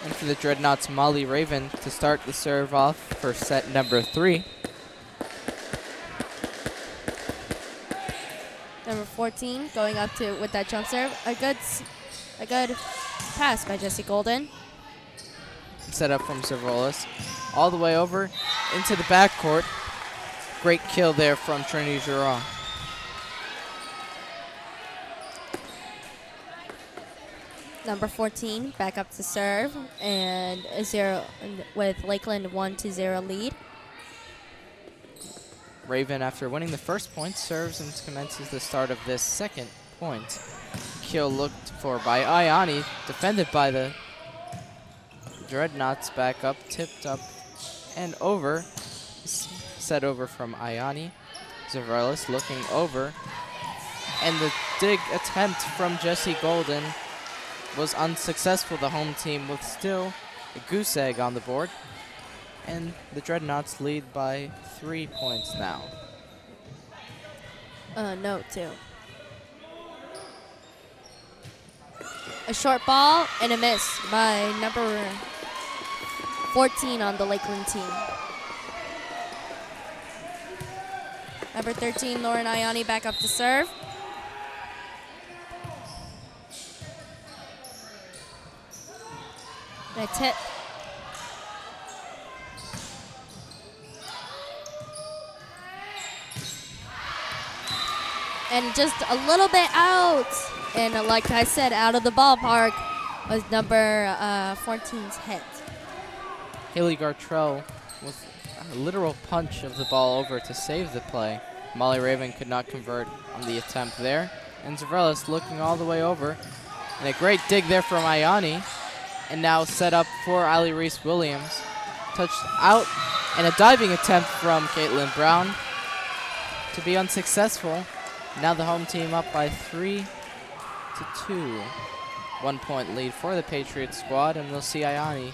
And for the Dreadnoughts, Molly Raven to start the serve off for set number 3. Number 14 going up to with that jump serve. A good pass by Jesse Golden. Set up from Zavolis. All the way over into the backcourt. Great kill there from Trinity Giroux. Number 14 back up to serve, and a 0 with Lakeland 1-0 lead. Raven, after winning the first point, serves and commences the start of this second point. Kill looked for by Ayani, defended by the Dreadnoughts. Back up, tipped up, and over. Set over from Ayani. Zavalis looking over And the dig attempt from Jesse Golden was unsuccessful. The home team with still a goose egg on the board. And the Dreadnoughts lead by 3 points now. No, 2. A short ball and a miss by number 14 on the Lakeland team. Number 13, Lauren Ayani, back up to serve. That's it. And just a little bit out. And like I said, out of the ballpark was number 14's hit. Haley Gartrell with a literal punch of the ball over to save the play. Molly Raven could not convert on the attempt there. And Zarelis looking all the way over. And a great dig there from Ayani. And now set up for Ali Reese-Williams. Touched out. And a diving attempt from Caitlin Brown to be unsuccessful. Now the home team up by 3-2. 1 point lead for the Patriots squad, and we'll see Ayani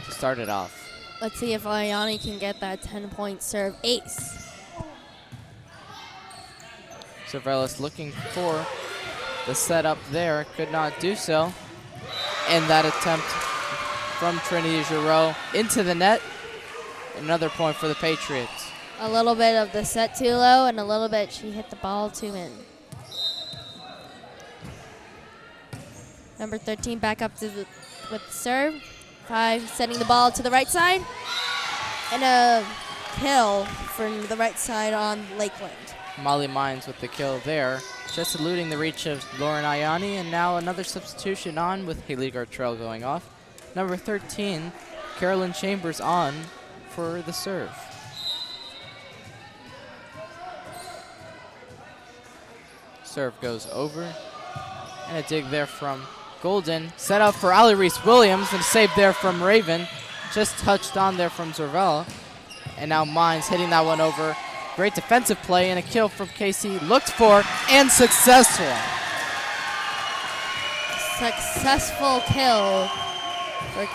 to start it off. Let's see if Ayani can get that 10-point serve ace. Zarelis looking for the setup there, could not do so. And that attempt from Trinity Giroux into the net. Another point for the Patriots. A little bit of the set too low, and a little bit she hit the ball too in. Number 13 back up to with the serve. 5 setting the ball to the right side. And a kill from the right side on Lakeland. Molly Mines with the kill there. Just eluding the reach of Lauren Ayani, and now another substitution on with Haley Gartrell going off. Number 13, Carolyn Chambers on for the serve. Serve goes over. And a dig there from Golden. Set up for Ali Reese-Williams, and save there from Raven. Just touched on there from Zervella. And now Mines hitting that one over. Great defensive play and a kill from Casey. Looked for and successful. Successful kill for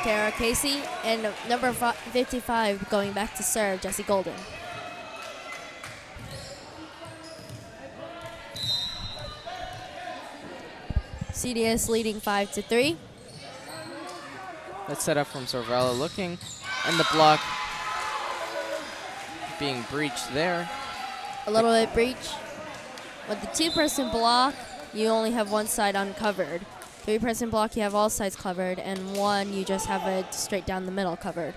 Kara Casey. And number 55 going back to serve, Jesse Golden. CDS leading 5-3. Let's set up from Zervella looking, and the block being breached there. A little bit breach. With the 2-person block, you only have one side uncovered. 3-person block, you have all sides covered, and 1, you just have it straight down the middle covered.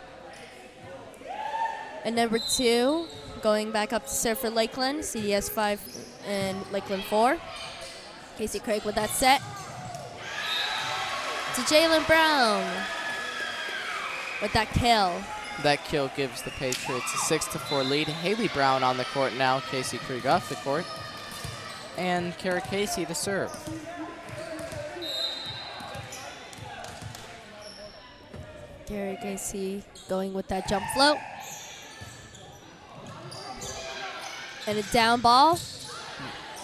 And number 2, going back up to serve for Lakeland, CDS 5 and Lakeland 4. Casey Craig with that set. To Jalen Brown with that kill. That kill gives the Patriots a 6-4 lead. Haley Brown on the court now. Casey Krieg off the court. And Kara Casey to serve. Kara Casey going with that jump float. And a down ball.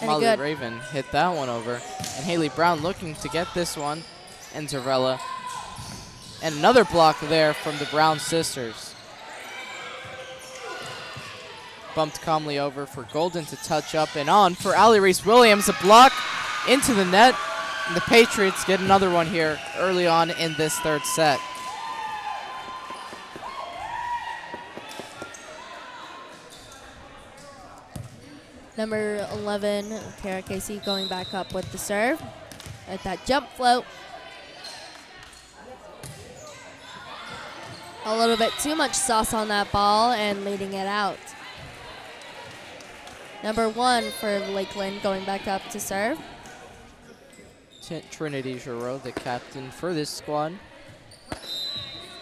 And Molly good. Raven hit that one over. And Haley Brown looking to get this one. And Zervella. And another block there from the Brown sisters. Bumped calmly over for Golden to touch up and on for Ali Reese-Williams. A block into the net. And the Patriots get another one here early on in this third set. Number 11, Kara Casey going back up with the serve at that jump float. A little bit too much sauce on that ball and leading it out. Number 1 for Lakeland going back up to serve. Trinity Giroux, the captain for this squad,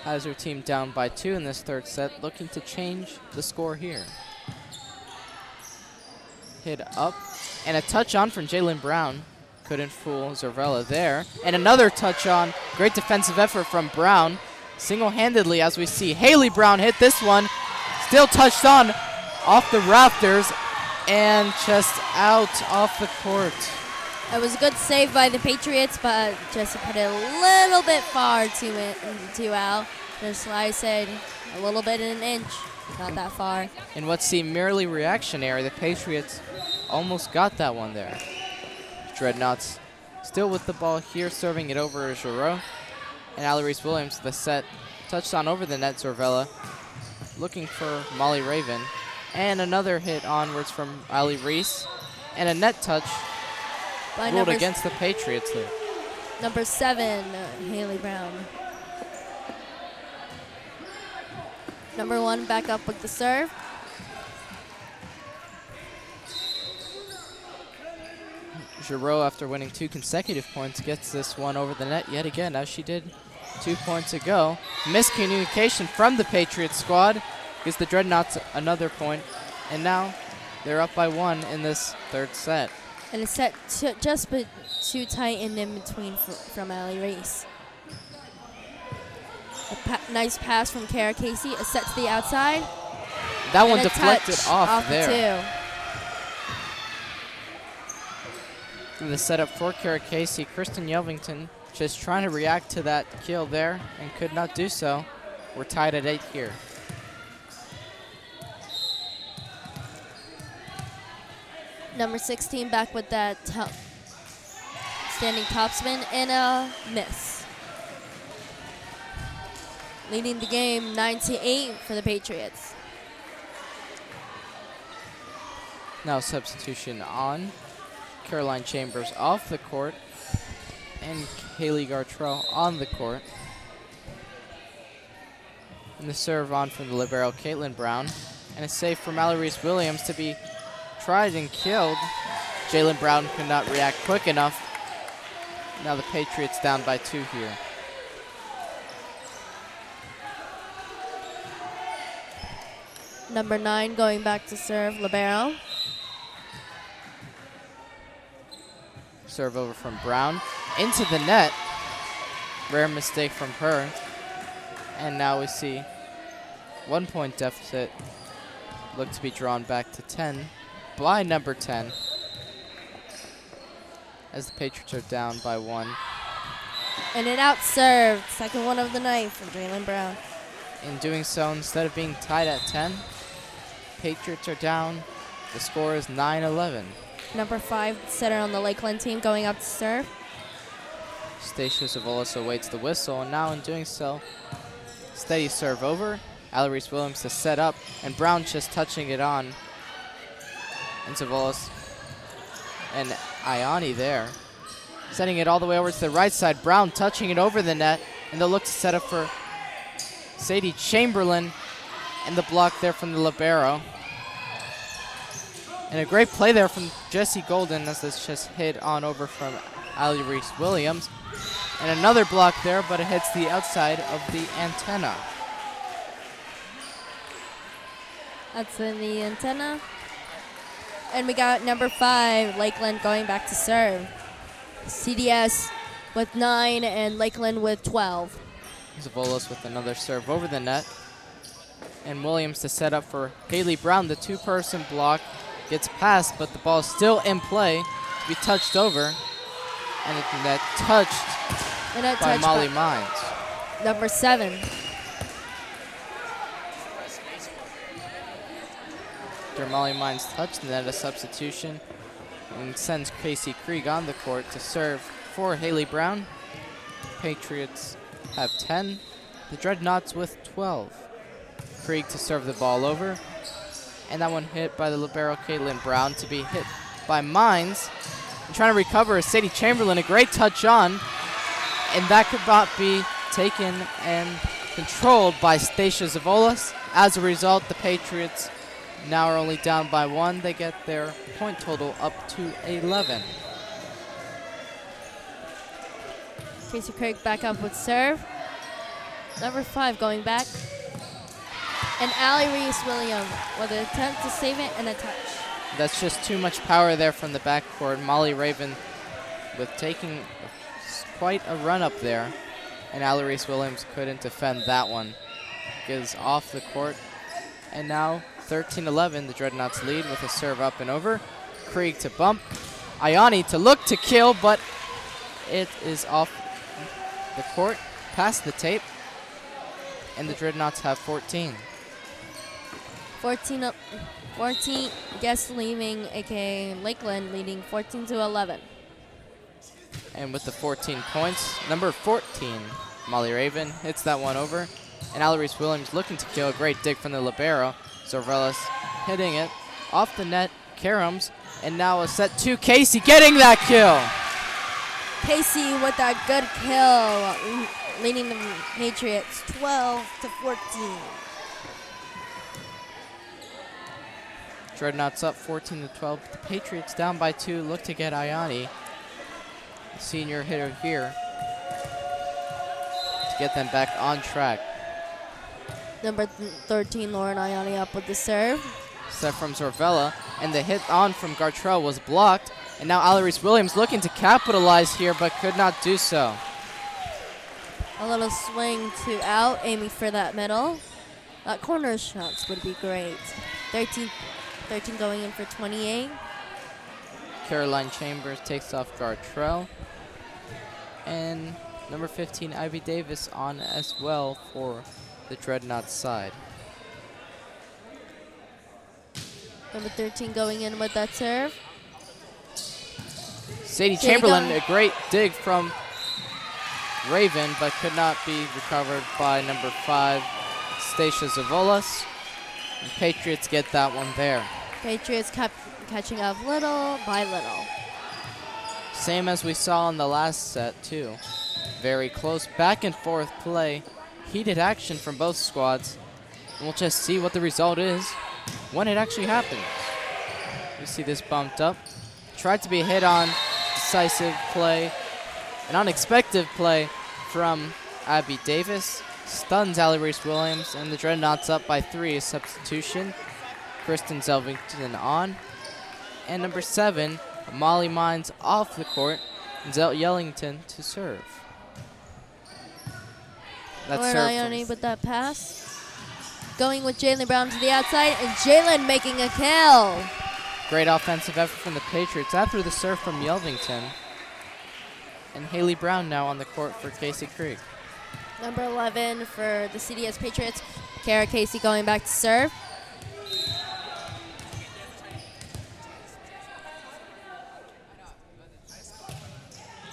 has her team down by 2 in this third set, looking to change the score here. Hit up, and a touch on from Jalen Brown. Couldn't fool Zervella there. And another touch on. Great defensive effort from Brown. Single-handedly, as we see Haley Brown hit this one. Still touched on off the rafters. and just out off the court. It was a good save by the Patriots, but just put it a little bit far to out. Just like I said, a little bit in an inch, not that far. In what seemed merely reactionary, the Patriots almost got that one there. Dreadnoughts still with the ball here, serving it over to Giroux. And Alarise Williams, the set, touched on over the net. Zorvella looking for Molly Raven. And another hit onwards from Ali Reese. And a net touch ruled against the Patriots there. Number 7, Haley Brown. Number 1 back up with the serve. Giroux, after winning 2 consecutive points, gets this one over the net yet again, as she did 2 points ago. Miscommunication from the Patriots squad gives the Dreadnoughts another point, and now they're up by 1 in this third set. And it's set just too tight and in between from Ali Reese. A nice pass from Kara Casey, a set to the outside. That one deflected off there. The setup for Kara Casey. Kristen Yelvington just trying to react to that kill there and could not do so. We're tied at 8 here. Number 16 back with that standing topspin and a miss. Leading the game 9-8 for the Patriots. Now substitution on. Caroline Chambers off the court, and Haley Gartrell on the court. And the serve on from the libero, Caitlin Brown. And a save from Alarise Williams to be tried and killed. Jalen Brown could not react quick enough. Now the Patriots down by 2 here. Number 9 going back to serve, libero. Serve over from Brown into the net. Rare mistake from her. And now we see 1 point deficit look to be drawn back to 10 by number 10, as the Patriots are down by 1. And an out serve, second one of the night from Jalen Brown. In doing so, instead of being tied at 10, Patriots are down. The score is 9-11. Number 5 setter on the Lakeland team going up to serve. Stacia Zavolis awaits the whistle, and now in doing so, steady serve over. Alarise Williams to set up, and Brown just touching it on. And Zavolis and Iani there. Setting it all the way over to the right side. Brown touching it over the net, and they'll look to set up for Sadie Chamberlain, and the block there from the libero. And a great play there from Jessie Golden, as this just hit on over from Ali Reese Williams. And another block there, but it hits the outside of the antenna. That's in the antenna. And we got number 5, Lakeland going back to serve. CDS with 9 and Lakeland with 12. Zavolis with another serve over the net. And Williams to set up for Haley Brown. The 2-person block gets past, but the ball is still in play to be touched over. And that touched by Molly Mines. Number 7. After Molly Mines touched, and then a substitution, and sends Casey Krieg on the court to serve for Haley Brown. Patriots have 10. The Dreadnoughts with 12. Krieg to serve the ball over. And that one hit by the libero, Caitlin Brown, to be hit by Mines. And trying to recover is Sadie Chamberlain, a great touch on. And that could not be taken and controlled by Stacia Zavolis. As a result, the Patriots now are only down by 1. They get their point total up to 11. Casey Craig back up with serve. Number 5 going back. And Ali Reese Williams with an attempt to save it and a touch. That's just too much power there from the backcourt. Molly Raven with taking quite a run up there. And Ali Reese Williams couldn't defend that one. Gives off the court. And now 13-11, the Dreadnoughts lead with a serve up and over. Krieg to bump. Ayani to look to kill, but it is off the court, past the tape, and the Dreadnoughts have 14. 14 guests leaving, aka Lakeland, leading 14-11. And with the 14 points, number 14, Molly Raven, hits that one over. And Alarise Williams looking to kill. A great dig from the libero. Zorvelis hitting it off the net. Karams, and now a set 2. Casey getting that kill. Casey with that good kill, leading the Patriots 12-14. Dreadnoughts up 14-12. The Patriots down by 2. Look to get Ayani, the senior hitter here, to get them back on track. Number 13, Lauren Ayani up with the serve. Set from Zorvella, and the hit on from Gartrell was blocked. And now Alarise Williams looking to capitalize here, but could not do so. A little swing to out, aiming for that middle. That corner shots would be great. 13 going in for 28. Caroline Chambers takes off Gartrell. And number 15, Ivy Davis on as well for the Dreadnoughts side. Number 13 going in with that serve. Sadie Chamberlain, a great dig from Raven, but could not be recovered by number 5, Stacia Zavolas. The Patriots get that one there. Patriots kept catching up little by little. Same as we saw in the last set, too. Very close back and forth play. Heated action from both squads. And we'll just see what the result is when it actually happens. You see this bumped up. Tried to be hit on. Decisive play. An unexpected play from Abby Davis. Stuns Alarise Williams, and the Dreadnoughts up by 3. A substitution. Kristen Zelvington on. And number 7, Molly Mines off the court. Zell Yellington to serve. That's Ayani with that pass. Going with Jalen Brown to the outside, and Jalen making a kill. Great offensive effort from the Patriots after the serve from Yelvington. And Haley Brown now on the court for Casey Krieg. Number 11 for the CDS Patriots, Kara Casey going back to serve.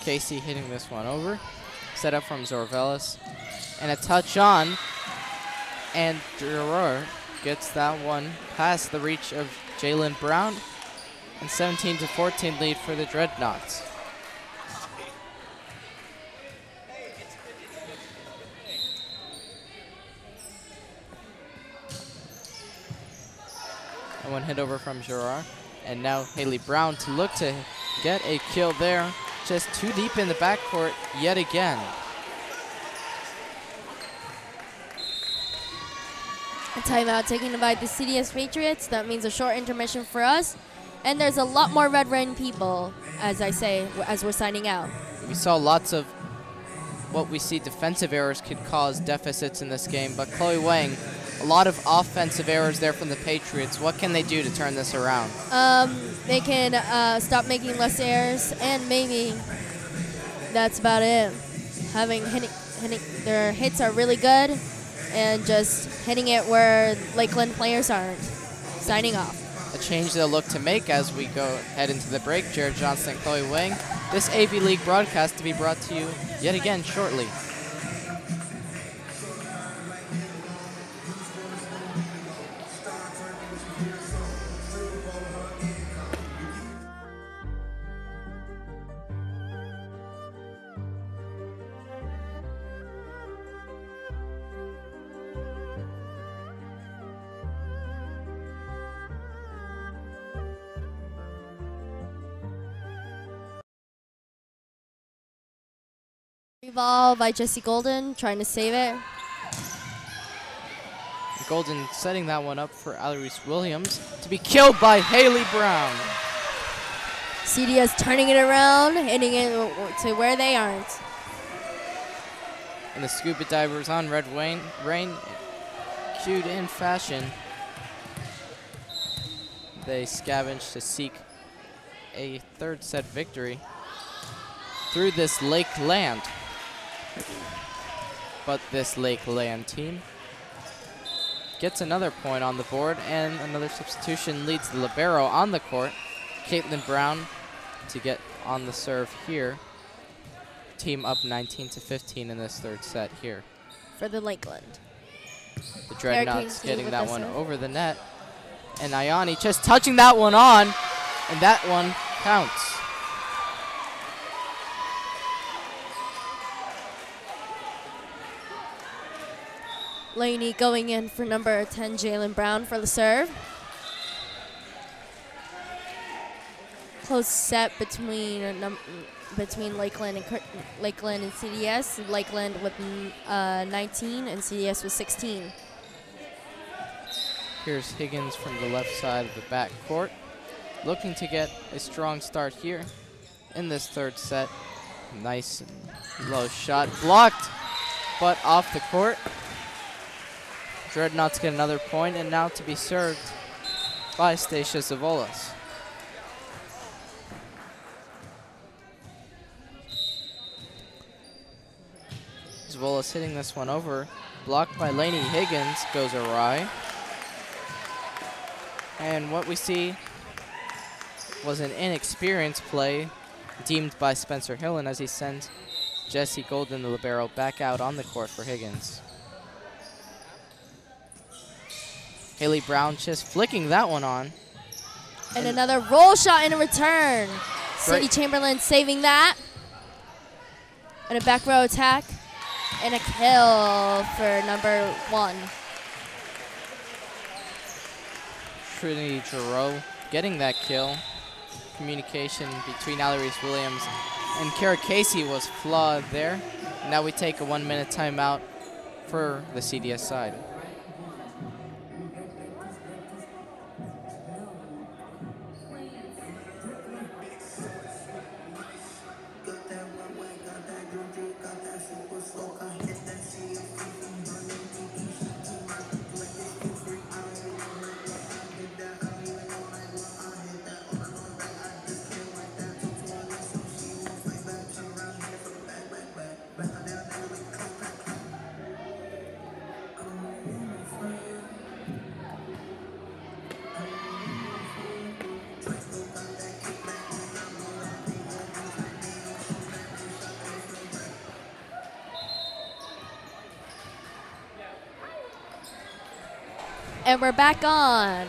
Casey hitting this one over. Set up from Zorvelis. And a touch on. And Gerard gets that one past the reach of Jalen Brown. And 17-14 lead for the Dreadnoughts. And one hit over from Gerard. And now Haley Brown to look to get a kill there. Just too deep in the backcourt yet again. A timeout taken by the CDS Patriots. That means a short intermission for us. And there's a lot more Red Rain people, as I say, as we're signing out. We saw lots of what we see defensive errors could cause deficits in this game, but Chloe Wang, a lot of offensive errors there from the Patriots. What can they do to turn this around? They can stop making less errors, and maybe that's about it. Hitting their hits are really good, and just hitting it where Lakeland players aren't. Signing off. A change they'll look to make as we go head into the break. Jared Johnson and Chloe Wang. This AV League broadcast to be brought to you yet again shortly. Ball by Jessie Golden, trying to save it. Golden setting that one up for Alarise Williams to be killed by Haley Brown. CDS turning it around, hitting it to where they aren't. And the scuba divers on Red Rain, cued in fashion. they scavenge to seek a third set victory through this Lake Land. But this Lake Land team gets another point on the board, and another substitution leads the libero on the court. Caitlin Brown to get on the serve here. Team up 19-15 in this third set here. For the Lakeland. The Dreadnoughts Casey getting with that the one serve. over the net. And Ayani just touching that one on, and that one counts. Laney going in for number 10, Jalen Brown for the serve. Close set between Lakeland and CDS. Lakeland with 19 and CDS with 16. Here's Higgins from the left side of the back court, looking to get a strong start here in this third set. Nice and low shot, blocked, but off the court. Dreadnoughts get another point, and now to be served by Stacia Zavolas. Zavolas hitting this one over, blocked by Lainey Higgins, goes awry. And what we see was an inexperienced play deemed by Spencer Hillen as he sends Jesse Golden, the libero, back out on the court for Higgins. Haley Brown just flicking that one on. And another roll shot in a return. Sadie Great. Chamberlain saving that. And a back row attack. And a kill for number 1. Trinity Giroux getting that kill. Communication between Alarise Williams and Kara Casey was flawed there. Now we take a 1-minute timeout for the CDS side. And we're back on.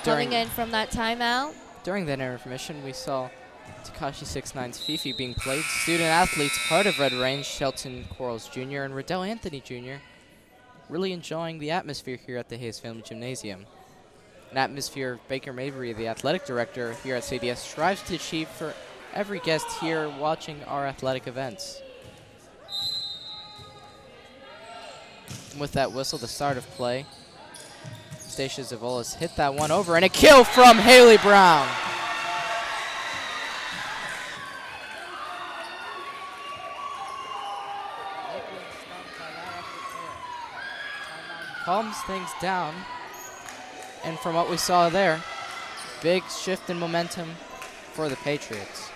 During- Coming in from that timeout. During that intermission, we saw Takashi 6'9's Fifi being played. Student athletes, part of Red Range, Shelton Quarles Jr. and Riddell Anthony Jr. really enjoying the atmosphere here at the Hayes Family Gymnasium. An atmosphere Baker Mabry, the athletic director here at CDS, strives to achieve for every guest here watching our athletic events. With that whistle, the start of play. Stacia Zavolas hit that one over, and a kill from Haley Brown. Calms things down, and from what we saw there, big shift in momentum for the Patriots.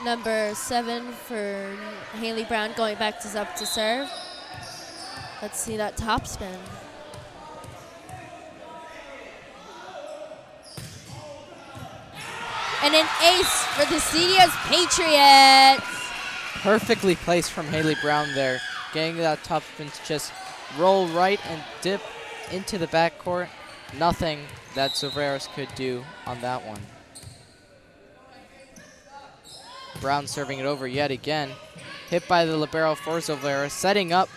Number 7 for Haley Brown going back to up to serve. Let's see that top spin. And an ace for the CDS Patriots. Perfectly placed from Haley Brown there, getting that top spin to just roll right and dip into the backcourt. Nothing that Zoveras could do on that one. Brown serving it over yet again. Hit by the libero for Zoveras, setting up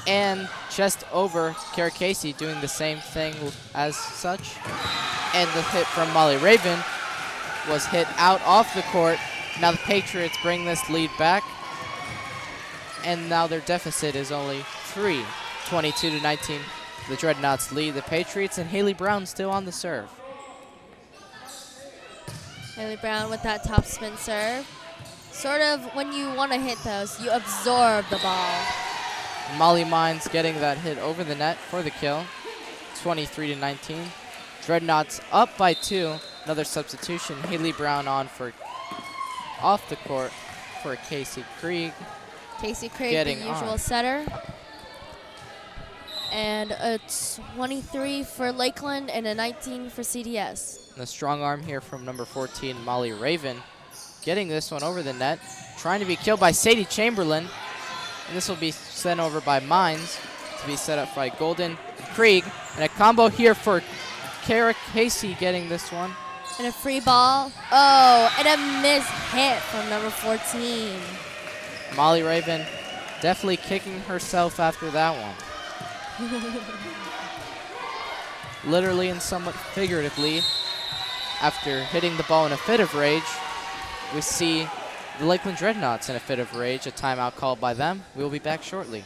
and just over. Kara Casey doing the same thing as such. And the hit from Molly Raven was hit out off the court. Now the Patriots bring this lead back. And now their deficit is only 3, 22-19. The Dreadnoughts lead the Patriots, and Haley Brown still on the serve. Haley Brown with that top spin serve. Sort of when you want to hit those, you absorb the ball. Molly Mines getting that hit over the net for the kill. 23-19. Dreadnoughts up by 2. Another substitution. Haley Brown on for off the court for Casey Krieg. Casey Krieg, the Getting usual on. setter. And a 23 for Lakeland and a 19 for CDS. And the strong arm here from number 14, Molly Raven. Getting this one over the net. Trying to be killed by Sadie Chamberlain. And this will be sent over by Mines to be set up by Golden Krieg. And a combo here for Kara Casey getting this one. And a free ball. Oh, and a missed hit from number 14. Molly Raven definitely kicking herself after that one. Literally and somewhat figuratively, after hitting the ball in a fit of rage, we see the Lakeland Dreadnoughts in a fit of rage, a timeout called by them. We will be back shortly.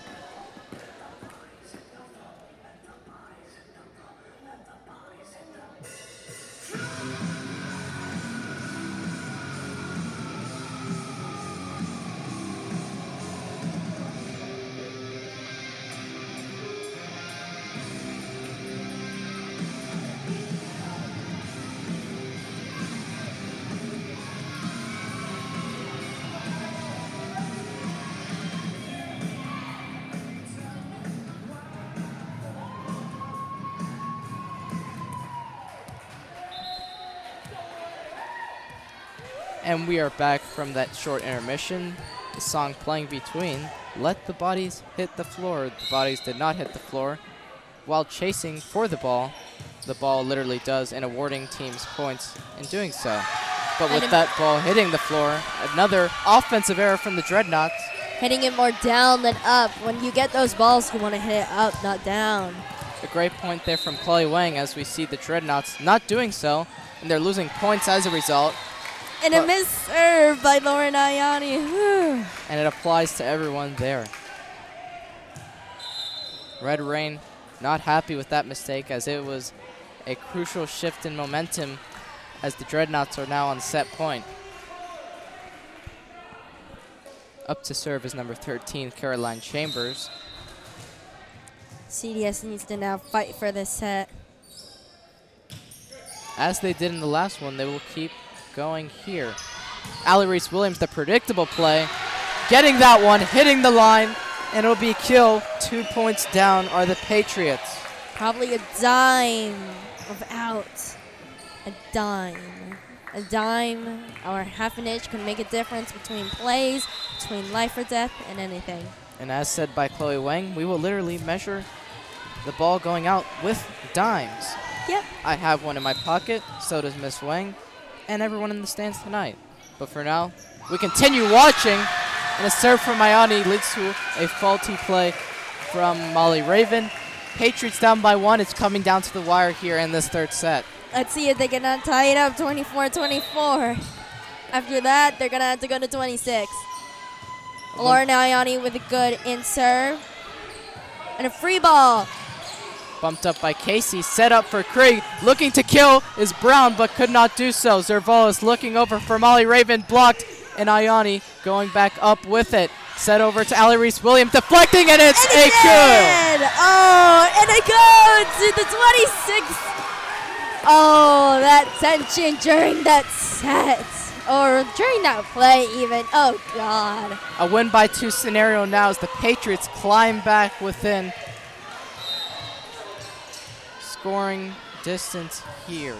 And we are back from that short intermission. The song playing between, Let the Bodies Hit the Floor. The bodies did not hit the floor. While chasing for the ball literally does, and awarding teams points in doing so. But with that ball hitting the floor, another offensive error from the Dreadnoughts. Hitting it more down than up. When you get those balls, you want to hit it up, not down. A great point there from Chloe Wang as we see the Dreadnoughts not doing so, and they're losing points as a result. And a missed serve by Lauren Ayani. And it applies to everyone there. Red Rain not happy with that mistake, as it was a crucial shift in momentum as the Dreadnoughts are now on set point. Up to serve is number 13, Caroline Chambers. CDS needs to now fight for this set. As they did in the last one, they will keep going here. Allie Reese-Williams, the predictable play, getting that one, hitting the line, and it'll be a kill. 2 points down are the Patriots. Probably a dime of out. A dime. A dime or half an inch can make a difference between plays, between life or death, and anything. And as said by Chloe Wang, we will literally measure the ball going out with dimes. Yep. I have one in my pocket, so does Miss Wang, and everyone in the stands tonight. But for now, we continue watching, and a serve from Ayani leads to a faulty play from Molly Raven. Patriots down by 1. It's coming down to the wire here in this third set. Let's see if they can tie it up 24-24. After that, they're going to have to go to 26. Lauren Ayani with a good in-serve. And a free ball. Bumped up by Casey, set up for Krieg. Looking to kill is Brown, but could not do so. Zervalis looking over for Molly Raven, blocked, and Ayani going back up with it. Set over to Allie Reese-Williams, deflecting, and it's a kill. Oh, and it goes to the 26th. Oh, that tension during that set, or during that play even. Oh, God. A win by 2 scenario now as the Patriots climb back within scoring distance here.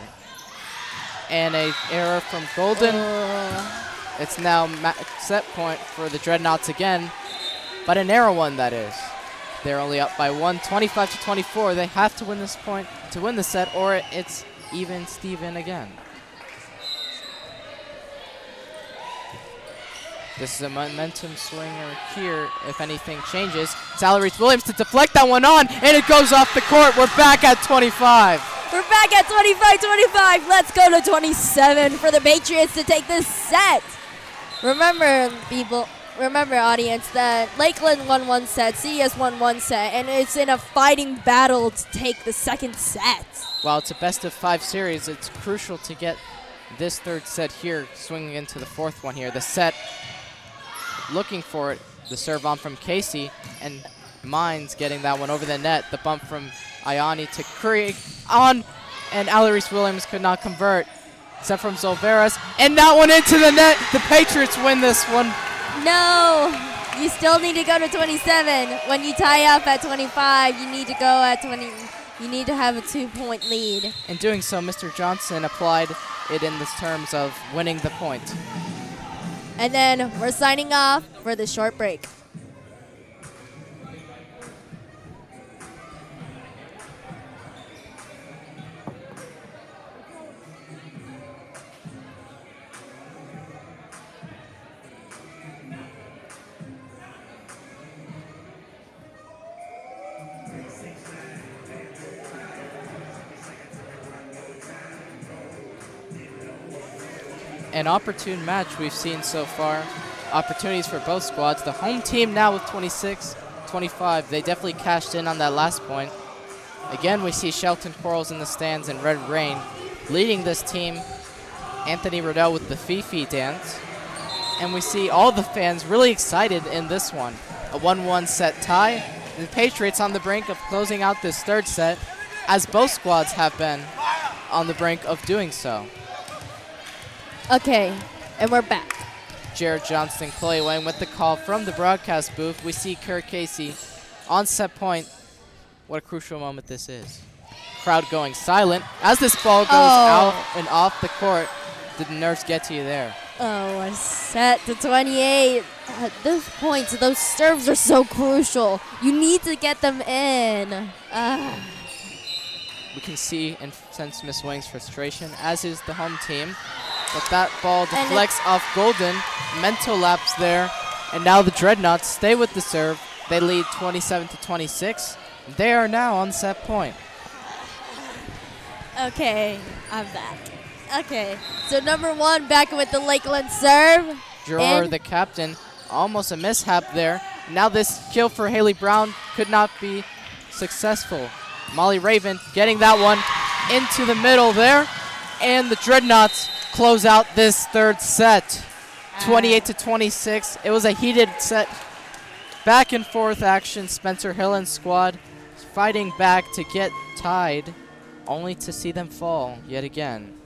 And a error from Golden. It's now set point for the Dreadnoughts again, but a narrow one, that is. They're only up by 1, 25-24. They have to win this point to win the set, or it's even Steven again. This is a momentum swinger here. If anything changes, it's Allie Reese-Williams to deflect that one on, and it goes off the court. We're back at 25. We're back at 25-25. Let's go to 27 for the Patriots to take this set. Remember, people, audience, that Lakeland won 1 set, CES won 1 set, and it's in a fighting battle to take the second set. While it's a best-of-5 series, it's crucial to get this third set here, swinging into the fourth one here. The set, looking for it, the serve on from Casey, and Mines getting that one over the net. The bump from Ayani to Krieg on, and Alarise Williams could not convert. Set from Zolveras, and that one into the net. The Patriots win this one. No, you still need to go to 27. When you tie up at 25, you need to go at 20. You need to have a 2-point lead. In doing so, Mr. Johnson applied it in the terms of winning the point. And then we're signing off for the short break. An opportune match we've seen so far. Opportunities for both squads. The home team now with 26-25. They definitely cashed in on that last point. Again, we see Shelton Corals in the stands and Red Rain. Leading this team, Anthony Riddell with the Fifi dance. And we see all the fans really excited in this one. A 1-1 set tie. The Patriots on the brink of closing out this third set, as both squads have been on the brink of doing so. Okay, and we're back. Jared Johnston, Chloe Wang with the call from the broadcast booth. We see Kerr Casey on set point. What a crucial moment this is. Crowd going silent as this ball goes out and off the court. Did the nerves get to you there? Oh, a set to 28. At this point, those serves are so crucial. You need to get them in. We can see and sense Miss Wang's frustration, as is the home team. But that ball deflects off Golden. Mental lapse there. And now the Dreadnoughts stay with the serve. They lead 27-26. They are now on set point. Okay, I'm back. Okay, so number 1 back with the Lakeland serve. Juror, the captain, almost a mishap there. Now this kill for Haley Brown could not be successful. Molly Raven getting that one into the middle there. And the Dreadnoughts close out this third set. 28-26. It was a heated set. Back and forth action. Spencer Hillen's squad fighting back to get tied, only to see them fall yet again.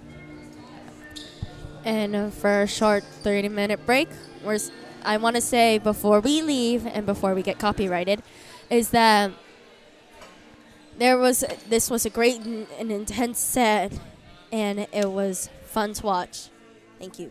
And for a short 30-minute break, I want to say before we leave and before we get copyrighted, is that this was a great and intense set, and it was fun to watch. Thank you.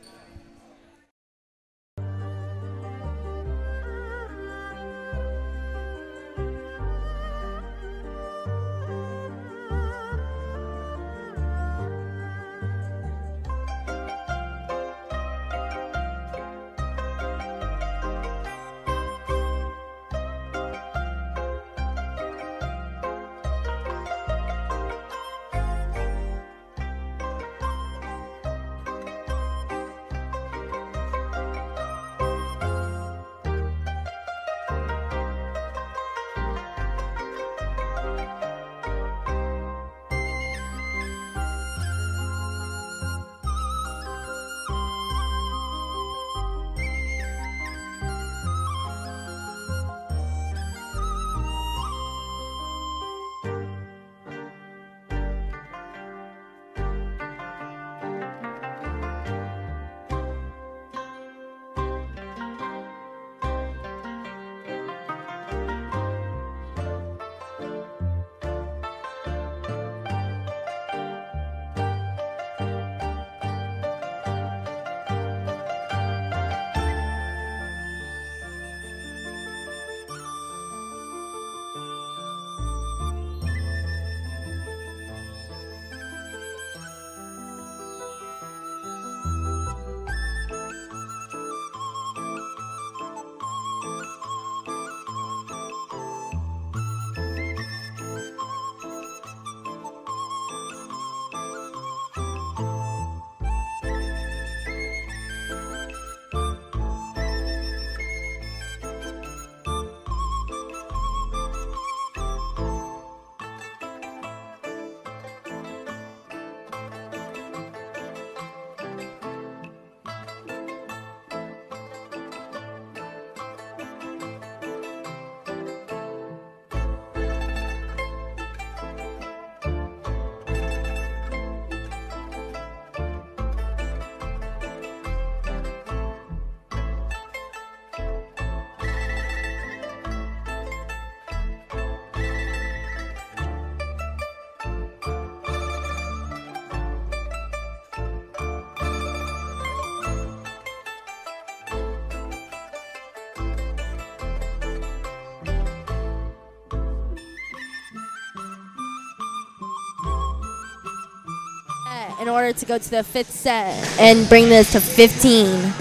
in order to go to the 5th set and bring this to 15.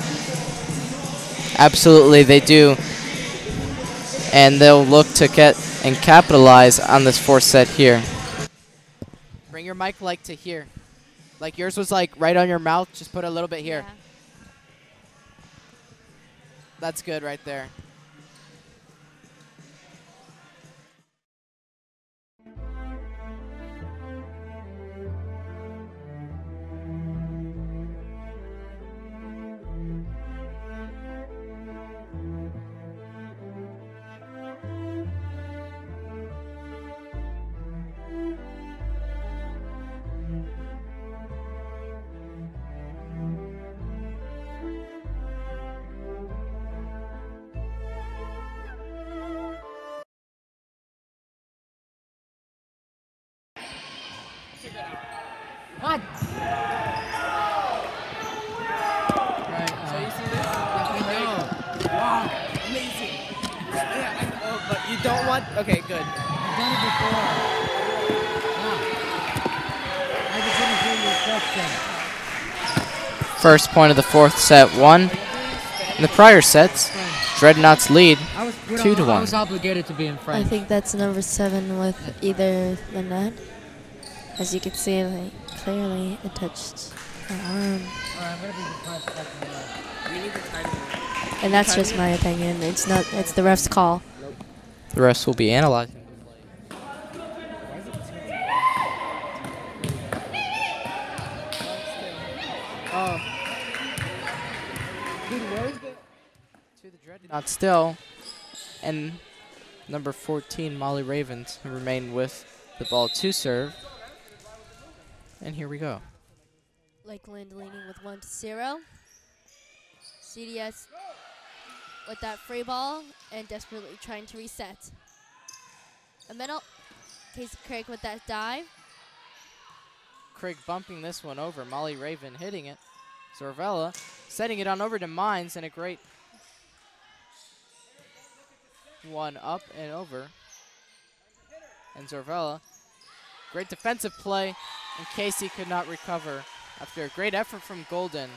Absolutely, they do. And they'll look to get and capitalize on this 4th set here. Bring your mic like to here. Like yours was like right on your mouth. Just put a little bit here. Yeah. That's good right there. What? Right. So you see this? I know. Wow. Amazing. Oh, but you don't want. Okay, good. I've done it before. I just didn't hear your question. First point of the 4th set won. In the prior sets, Dreadnoughts lead I was 2-1. I was obligated to be in I front. think that's number 7 with either the net. As you can see, like, clearly it touched her arm. I'm gonna be surprised if We need the time. And that's just my opinion. It's not. It's the ref's call. The rest will be analyzing. To the Dreadnought still, and number 14, Molly Ravens, remain with the ball to serve. And here we go. Lakeland leading with 1-0. CDS with that free ball and desperately trying to reset. A middle. Casey Craig with that dive. Craig bumping this one over. Molly Raven hitting it. Zorvella setting it on over to Mines, and a great one up and over. And Zorvella, great defensive play, and Casey could not recover after a great effort from Golden.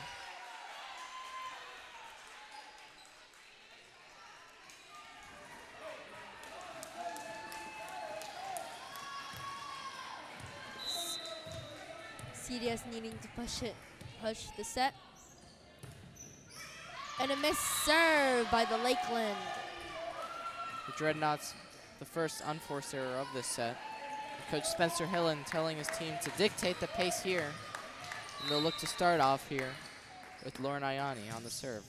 CDS needing to push the set. And a missed serve by the Lakeland. The Dreadnoughts, the first unforced error of this set. Coach Spencer Hillen telling his team to dictate the pace here. And they'll look to start off here with Lauren Ayani on the serve.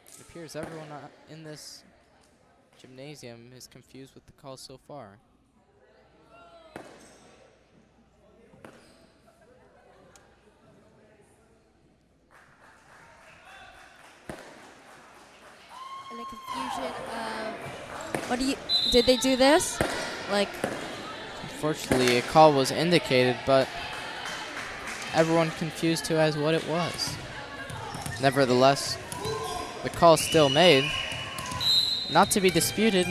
It appears everyone in this gymnasium is confused with the call so far. And a confusion of, did they do this? Like, Unfortunately, a call was indicated, but everyone confused to as what it was. Nevertheless, the call still made, not to be disputed,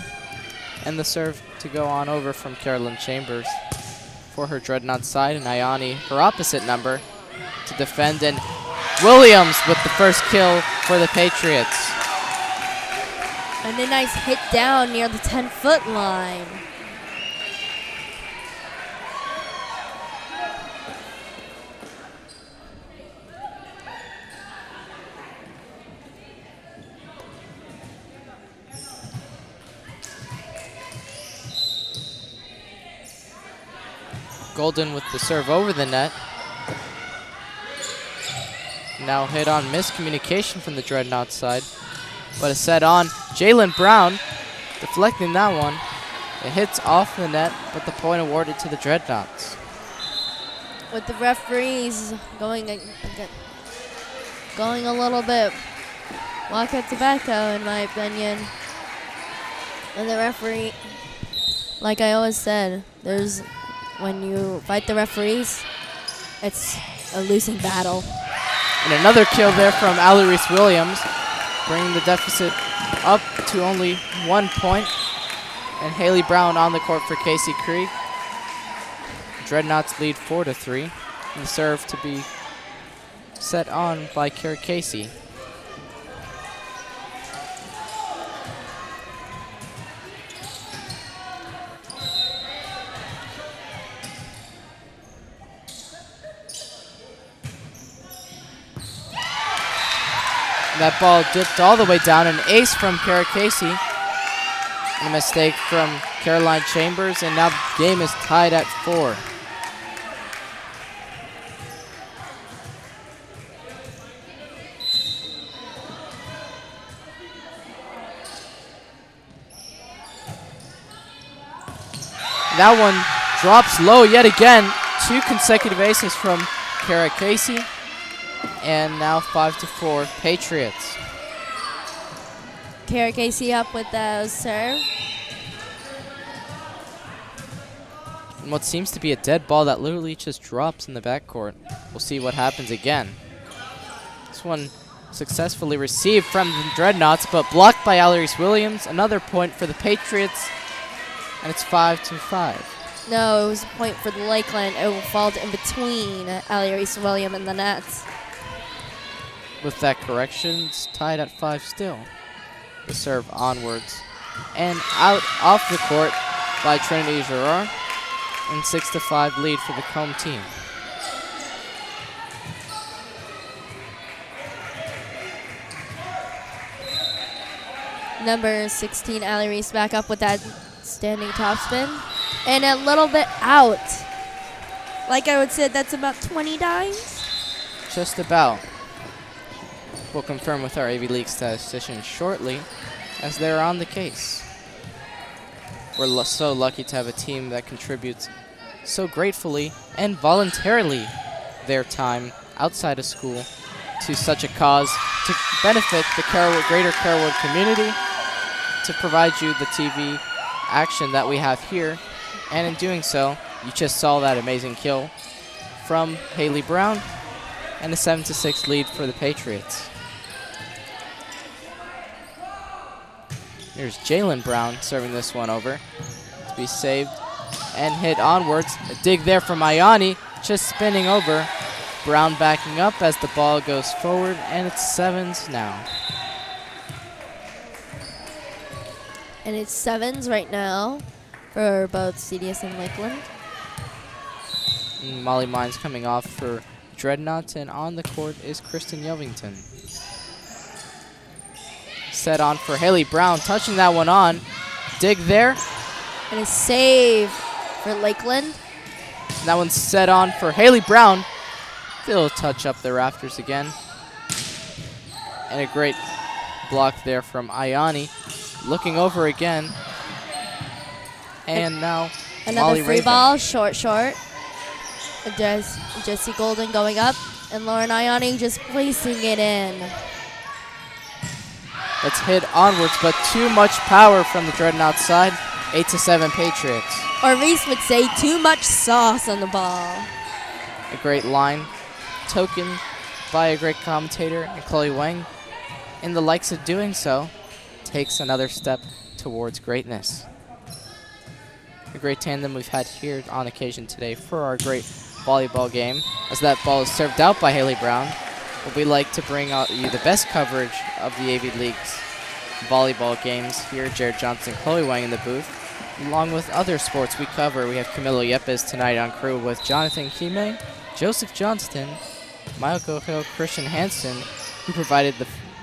and the serve to go on over from Carolyn Chambers for her Dreadnought side, and Ayani, her opposite number, to defend, and Williams with the first kill for the Patriots. and a nice hit down near the 10-foot line. Golden with the serve over the net. Now hit on miscommunication from the Dreadnought side. But a set on. Jalen Brown deflecting that one. It hits off the net, but the point awarded to the Dreadnoughts. With the referees going a little bit vodka tobacco, in my opinion. And the referee, like I always said, when you fight the referees, it's a losing battle. And another kill there from Alarise Williams, bringing the deficit up to only 1 point. And Haley Brown on the court for Casey Krieg. Dreadnoughts lead 4-3. And the serve to be set on by Kara Casey. That ball dipped all the way down. An ace from Kara Casey. And a mistake from Caroline Chambers. And now the game is tied at 4. That one drops low yet again. 2 consecutive aces from Kara Casey. And now 5-4 Patriots. Kara Casey up with the serve. And what seems to be a dead ball that literally just drops in the backcourt. We'll see what happens again. This one successfully received from the Dreadnoughts, but blocked by Alarise Williams. Another point for the Patriots. And it's 5-5. No, it was a point for the Lakeland. It will fall in between Alarise Williams and the nets. With that correction, it's tied at 5 still. The serve onwards and out off the court by Trinity Gerard. And 6-5 lead for the home team. Number 16, Alarise back up with that standing topspin. And a little bit out. Like I would say, that's about 20 dimes. Just about. We'll confirm with our AV League statistician shortly, as they're on the case. We're so lucky to have a team that contributes so gratefully and voluntarily their time outside of school to such a cause to benefit the greater Carrollwood community, to provide you the TV action that we have here. And in doing so, you just saw that amazing kill from Haley Brown and a 7-6 lead for the Patriots. Here's Jalen Brown serving this one over to be saved and hit onwards. A dig there from Ayani, just spinning over. Brown backing up as the ball goes forward, and it's 7s now. And it's 7s right now for both CDS and Lakeland. And Molly Mines coming off for Dreadnoughts, and on the court is Kristen Yovington. Set on for Haley Brown, touching that one on. Dig there. And a save for Lakeland. And that one's set on for Haley Brown. Still touch up the rafters again. And a great block there from Ayani. Looking over again. And now another Molly free Raven. ball, short. Jessie Golden going up. And Lauren Ayani just placing it in. Let's hit onwards, but too much power from the Dreadnought side. 8-7 Patriots. Or Reese would say too much sauce on the ball. A great line, token by a great commentator, and Chloe Wang. In the likes of doing so, takes another step towards greatness. A great tandem we've had here on occasion today for our great volleyball game. As that ball is served out by Haley Brown, we like to bring out you the best coverage of the AV League's volleyball games here. Jared Johnson, Chloe Wang in the booth. Along with other sports we cover, we have Camilo Yepes tonight on crew with Jonathan Kime, Joseph Johnston, Michael Hill, Christian Hansen, who provided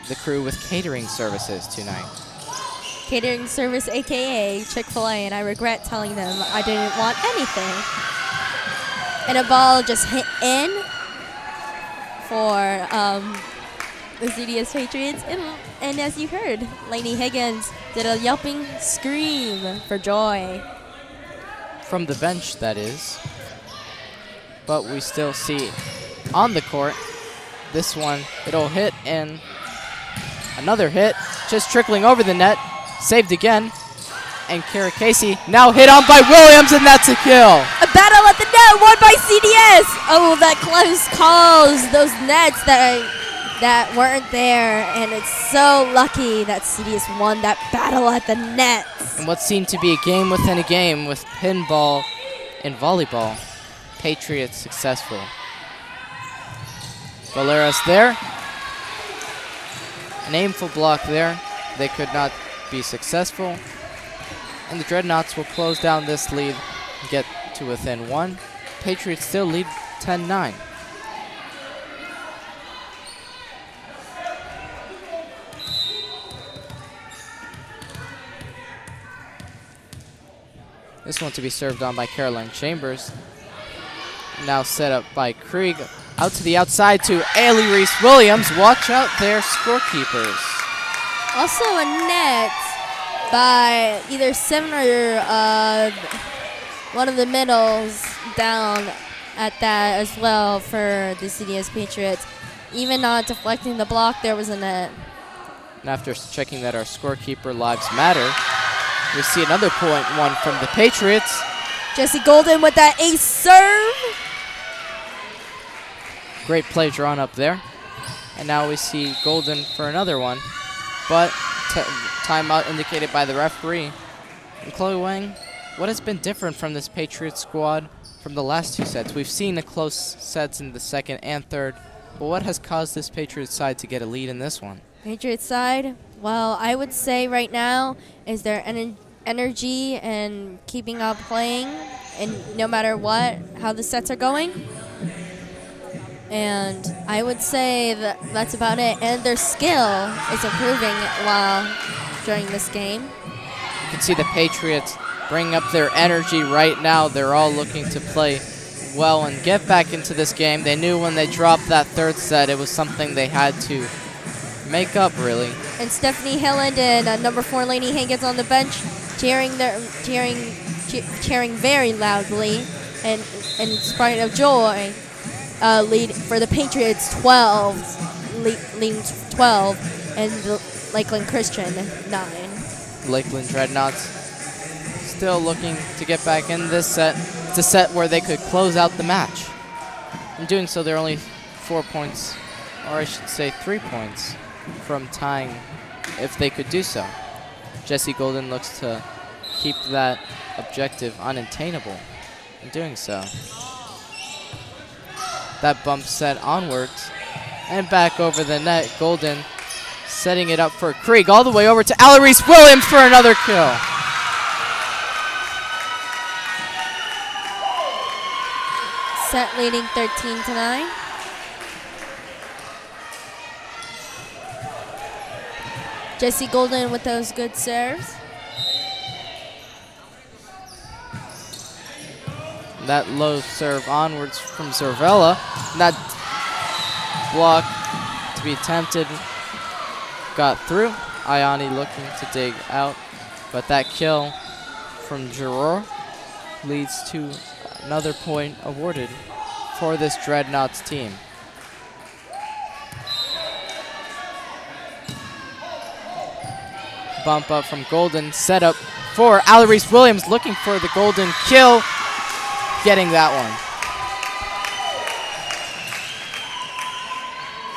the crew with catering services tonight. Catering service, AKA Chick-fil-A, and I regret telling them I didn't want anything. And a ball just hit in for the CDS Patriots. And as you heard, Lainey Higgins did a yelping scream for joy. From the bench, that is. But we still see on the court, this one, it'll hit, and another hit, just trickling over the net, saved again. And Kara Casey now hit on by Williams, and that's a kill. A battle at the net, won by CDS. Oh, that close calls, those nets that weren't there, and it's so lucky that CDS won that battle at the nets. And what seemed to be a game within a game with pinball and volleyball, Patriots successful. Valeras there. An aimful block there. They could not be successful. And the Dreadnoughts will close down this lead and get to within 1. Patriots still lead 10-9. This one to be served on by Caroline Chambers. Now set up by Krieg. Out to the outside to Ailey Reese-Williams. Watch out there, scorekeepers. Also a net by either 7 or one of the middles down at that as well for the CDS Patriots. Even not deflecting the block, there was a net. And after checking that our scorekeeper lives matter, we see another point one from the Patriots. Jesse Golden with that ace serve. Great play drawn up there. And now we see Golden for another one. But timeout indicated by the referee. And Chloe Wang, what has been different from this Patriots squad from the last 2 sets? We've seen the close sets in the second and third. But what has caused this Patriots side to get a lead in this one? Patriots side, well, I would say right now is their energy and keeping up playing, and no matter what, how the sets are going. And I would say that that's about it. And their skill is improving during this game. You can see the Patriots bringing up their energy right now. They're all looking to play well and get back into this game. They knew when they dropped that third set, it was something they had to make up, really. And Stephanie Hilland and number 4 Lainey Hankins on the bench cheering very loudly and in spite of joy. Lead for the Patriots 12, leading 12, and the Lakeland Christian 9. Lakeland Dreadnoughts still looking to get back in this set. It's a set where they could close out the match. In doing so, they're only 4 points, or I should say 3 points, from tying if they could do so. Jesse Golden looks to keep that objective unattainable in doing so. That bump set onwards and back over the net. Golden setting it up for Krieg all the way over to Ailey Reese-Williams for another kill. Set leading 13-9. Jesse Golden with those good serves. That low serve onwards from Zervella. That block to be attempted got through. Ayani looking to dig out, but that kill from Giroux leads to another point awarded for this Dreadnoughts team. Bump up from Golden, set up for Ailey Reese-Williams, looking for the Golden kill. Getting that one.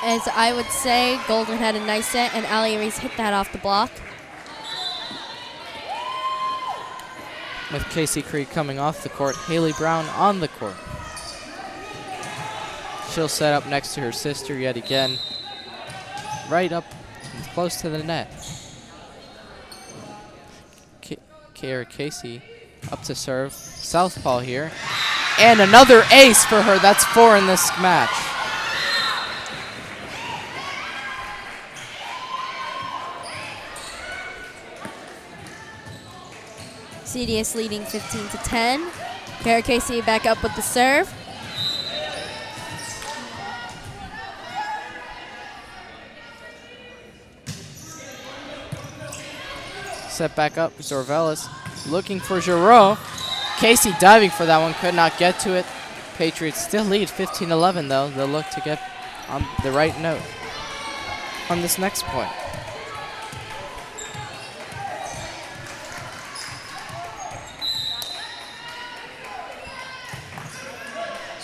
As I would say, Golden had a nice set, and Ailey Reese hit that off the block. With Casey Krieg coming off the court, Haley Brown on the court. She'll set up next to her sister yet again, right up close to the net. Kara Casey up to serve. Southpaw here. And another ace for her. That's 4 in this match. CDS leading 15-10. Kara Casey back up with the serve. Set back up. Zorvelis looking for Giroux. Casey diving for that one, could not get to it. Patriots still lead 15-11 though. They'll look to get on the right note on this next point.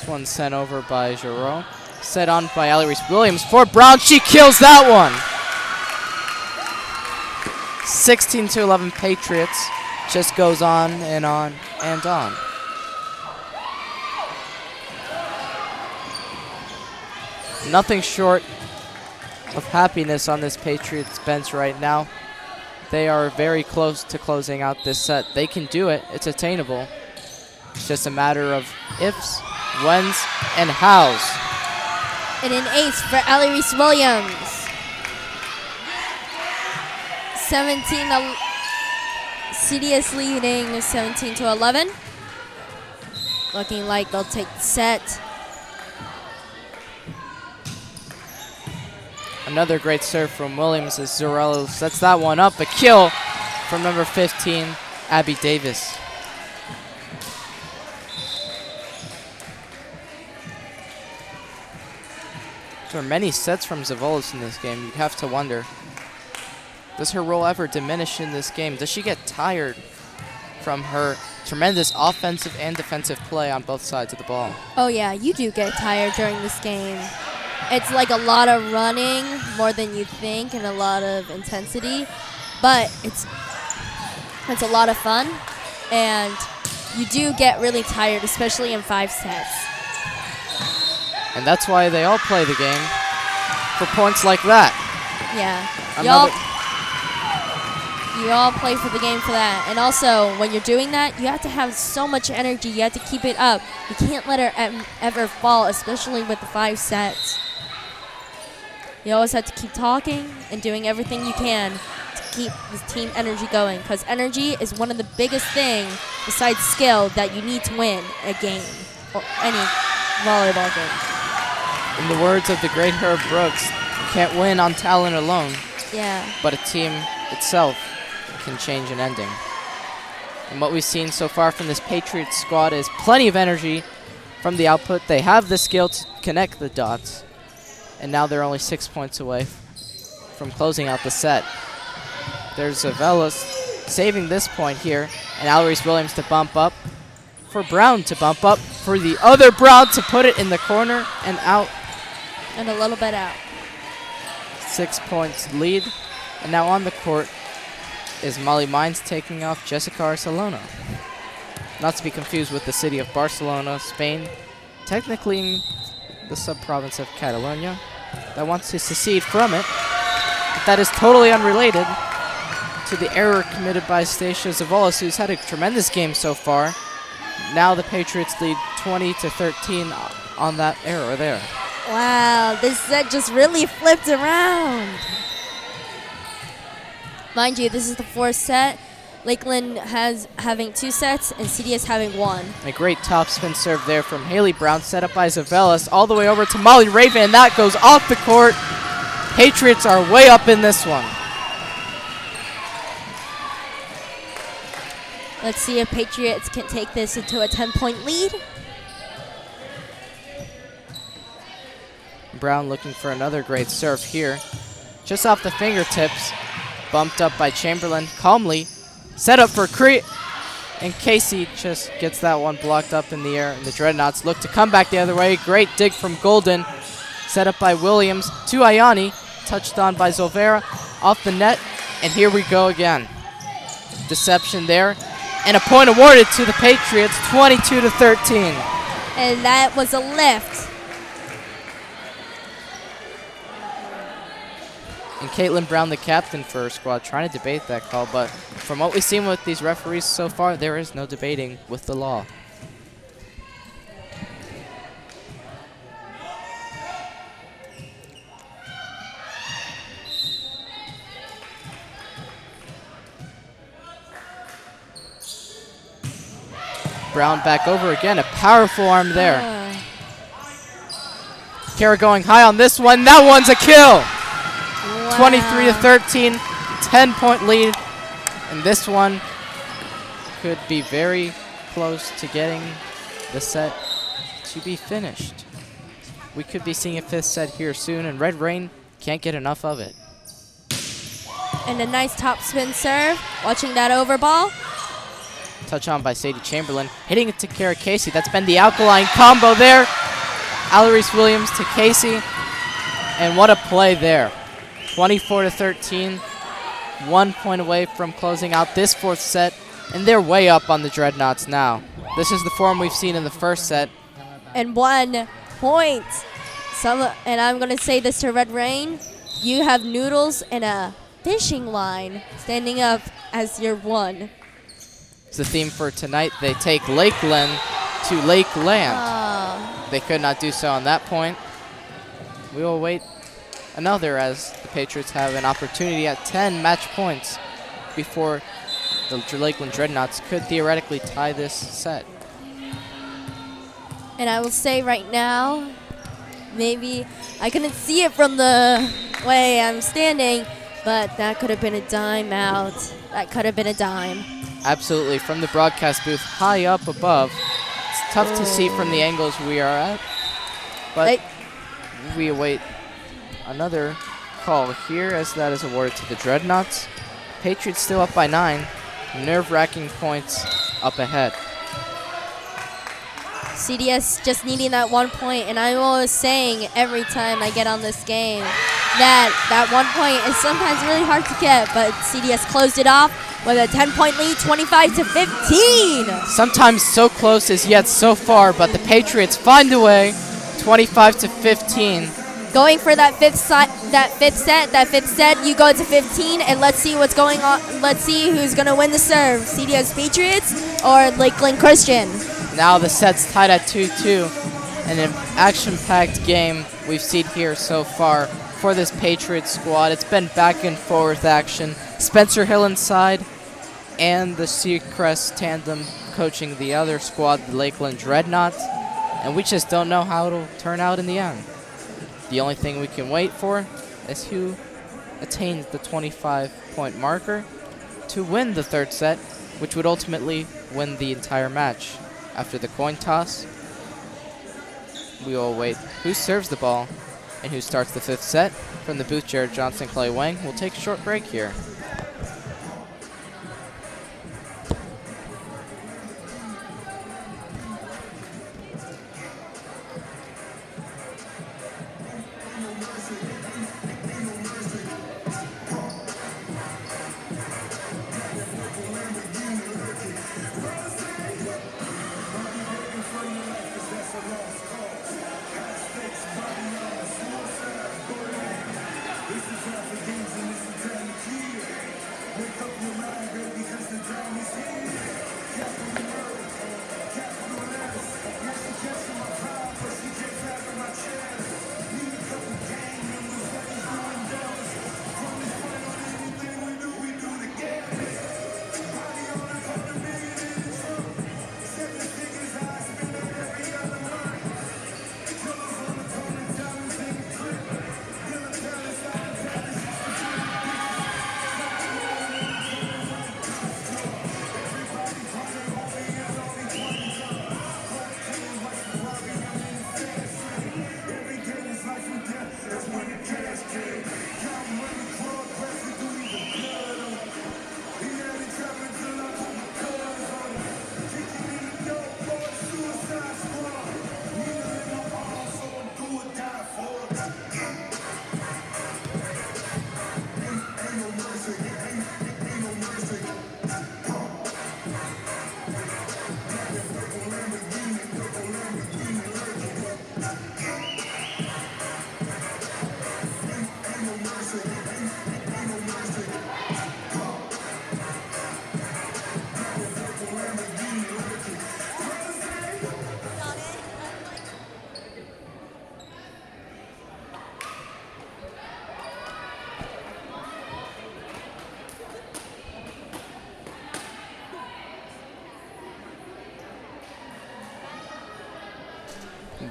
This one sent over by Giroux. Set on by Allie Reese-Williams for Brown. She kills that one. 16-11 Patriots. Just goes on and on and on. Nothing short of happiness on this Patriots bench right now. They are very close to closing out this set. They can do it. It's attainable. It's just a matter of ifs, whens, and hows. And an ace for Allie Reese-Williams. 17, CDS leading 17-11. Looking like they'll take the set. Another great serve from Williams as Zorello sets that one up. A kill from number 15, Abby Davis. There are many sets from Zavolis in this game. You'd have to wonder, does her role ever diminish in this game? Does she get tired from her tremendous offensive and defensive play on both sides of the ball? Oh yeah, you do get tired during this game. It's like a lot of running, more than you think, and a lot of intensity, but it's a lot of fun, and you do get really tired, especially in 5 sets. And that's why they all play the game, for points like that. Yeah, Another you all play for the game for that. And also, when you're doing that, you have to have so much energy. You have to keep it up. You can't let her ever fall, especially with the 5 sets. You always have to keep talking and doing everything you can to keep this team energy going, because energy is one of the biggest things besides skill that you need to win a game or any volleyball game. In the words of the great Herb Brooks, you can't win on talent alone. Yeah. But a team itself can change an ending. And what we've seen so far from this Patriots squad is plenty of energy from the output. They have the skill to connect the dots. And now they're only 6 points away from closing out the set. There's Zavelis saving this point here, and Allie Reese-Williams to bump up, for Brown to bump up, for the other Brown to put it in the corner and out. And a little bit out. 6 points lead. And now on the court is Molly Mines taking off Jessica Arcelona. Not to be confused with the city of Barcelona, Spain. Technically the sub-province of Catalonia that wants to secede from it. But that is totally unrelated to the error committed by Stacia Zavolis, who's had a tremendous game so far. Now the Patriots lead 20-13 on that error there. Wow, this set just really flipped around. Mind you, this is the 4th set. Lakeland having 2 sets and CDS having 1. A great topspin serve there from Haley Brown, set up by Zavelis, all the way over to Molly Raven, and that goes off the court. Patriots are way up in this one. Let's see if Patriots can take this into a 10-point lead. Brown looking for another great serve here. Just off the fingertips, bumped up by Chamberlain, calmly. Set up for Crete, and Casey just gets that one blocked up in the air, and the Dreadnoughts look to come back the other way. Great dig from Golden. Set up by Williams to Ayani, touched on by Zolvera, off the net, and here we go again. Deception there, and a point awarded to the Patriots, 22-13. And that was a lift. And Caitlin Brown, the captain for her squad, trying to debate that call, but from what we've seen with these referees so far, there is no debating with the law. Brown back over again, a powerful arm there. Kara going high on this one, that one's a kill! Wow. 23-13, 10-point lead, and this one could be very close to getting the set to be finished. We could be seeing a 5th set here soon, and Red Rain can't get enough of it. And a nice topspin serve, watching that over ball. Touch on by Sadie Chamberlain. Hitting it to Kara Casey. That's been the alkaline combo there. Alarise Williams to Casey. And what a play there. 24-13. 1 point away from closing out this fourth set. And they're way up on the Dreadnoughts now. This is the form we've seen in the first set. And 1 point. And I'm going to say this to Red Rain. You have noodles and a fishing line standing up as your one. It's the theme for tonight. They take Lakeland to Lakeland. They could not do so on that point. We will wait another as the Patriots have an opportunity at 10 match points before the Lakeland Dreadnoughts could theoretically tie this set. And I will say right now, maybe I couldn't see it from the way I'm standing, but that could have been a dime out. That could have been a dime. Absolutely. From the broadcast booth high up above, it's tough to see from the angles we are at, but we await another call here as that is awarded to the Dreadnoughts. Patriots still up by 9. Nerve-wracking points up ahead. CDS just needing that 1 point, and I'm always saying every time I get on this game that 1 point is sometimes really hard to get, but CDS closed it off with a 10-point lead, 25-15. Sometimes so close as yet so far, but the Patriots find a way, 25-15. Going for that fifth set, you go to 15, and let's see what's going on. Let's see who's going to win the serve, CDS Patriots or Lakeland Christian. Now the set's tied at 2-2, and an action-packed game we've seen here so far for this Patriots squad. It's been back and forth action. Spencer Hill inside, and the Seacrest tandem coaching the other squad, the Lakeland Dreadnoughts, and we just don't know how it'll turn out in the end. The only thing we can wait for is who attains the 25-point marker to win the third set, which would ultimately win the entire match. After the coin toss, we will wait who serves the ball and who starts the fifth set. From the booth, Jared Johnson, Clay Wang. We'll take a short break here.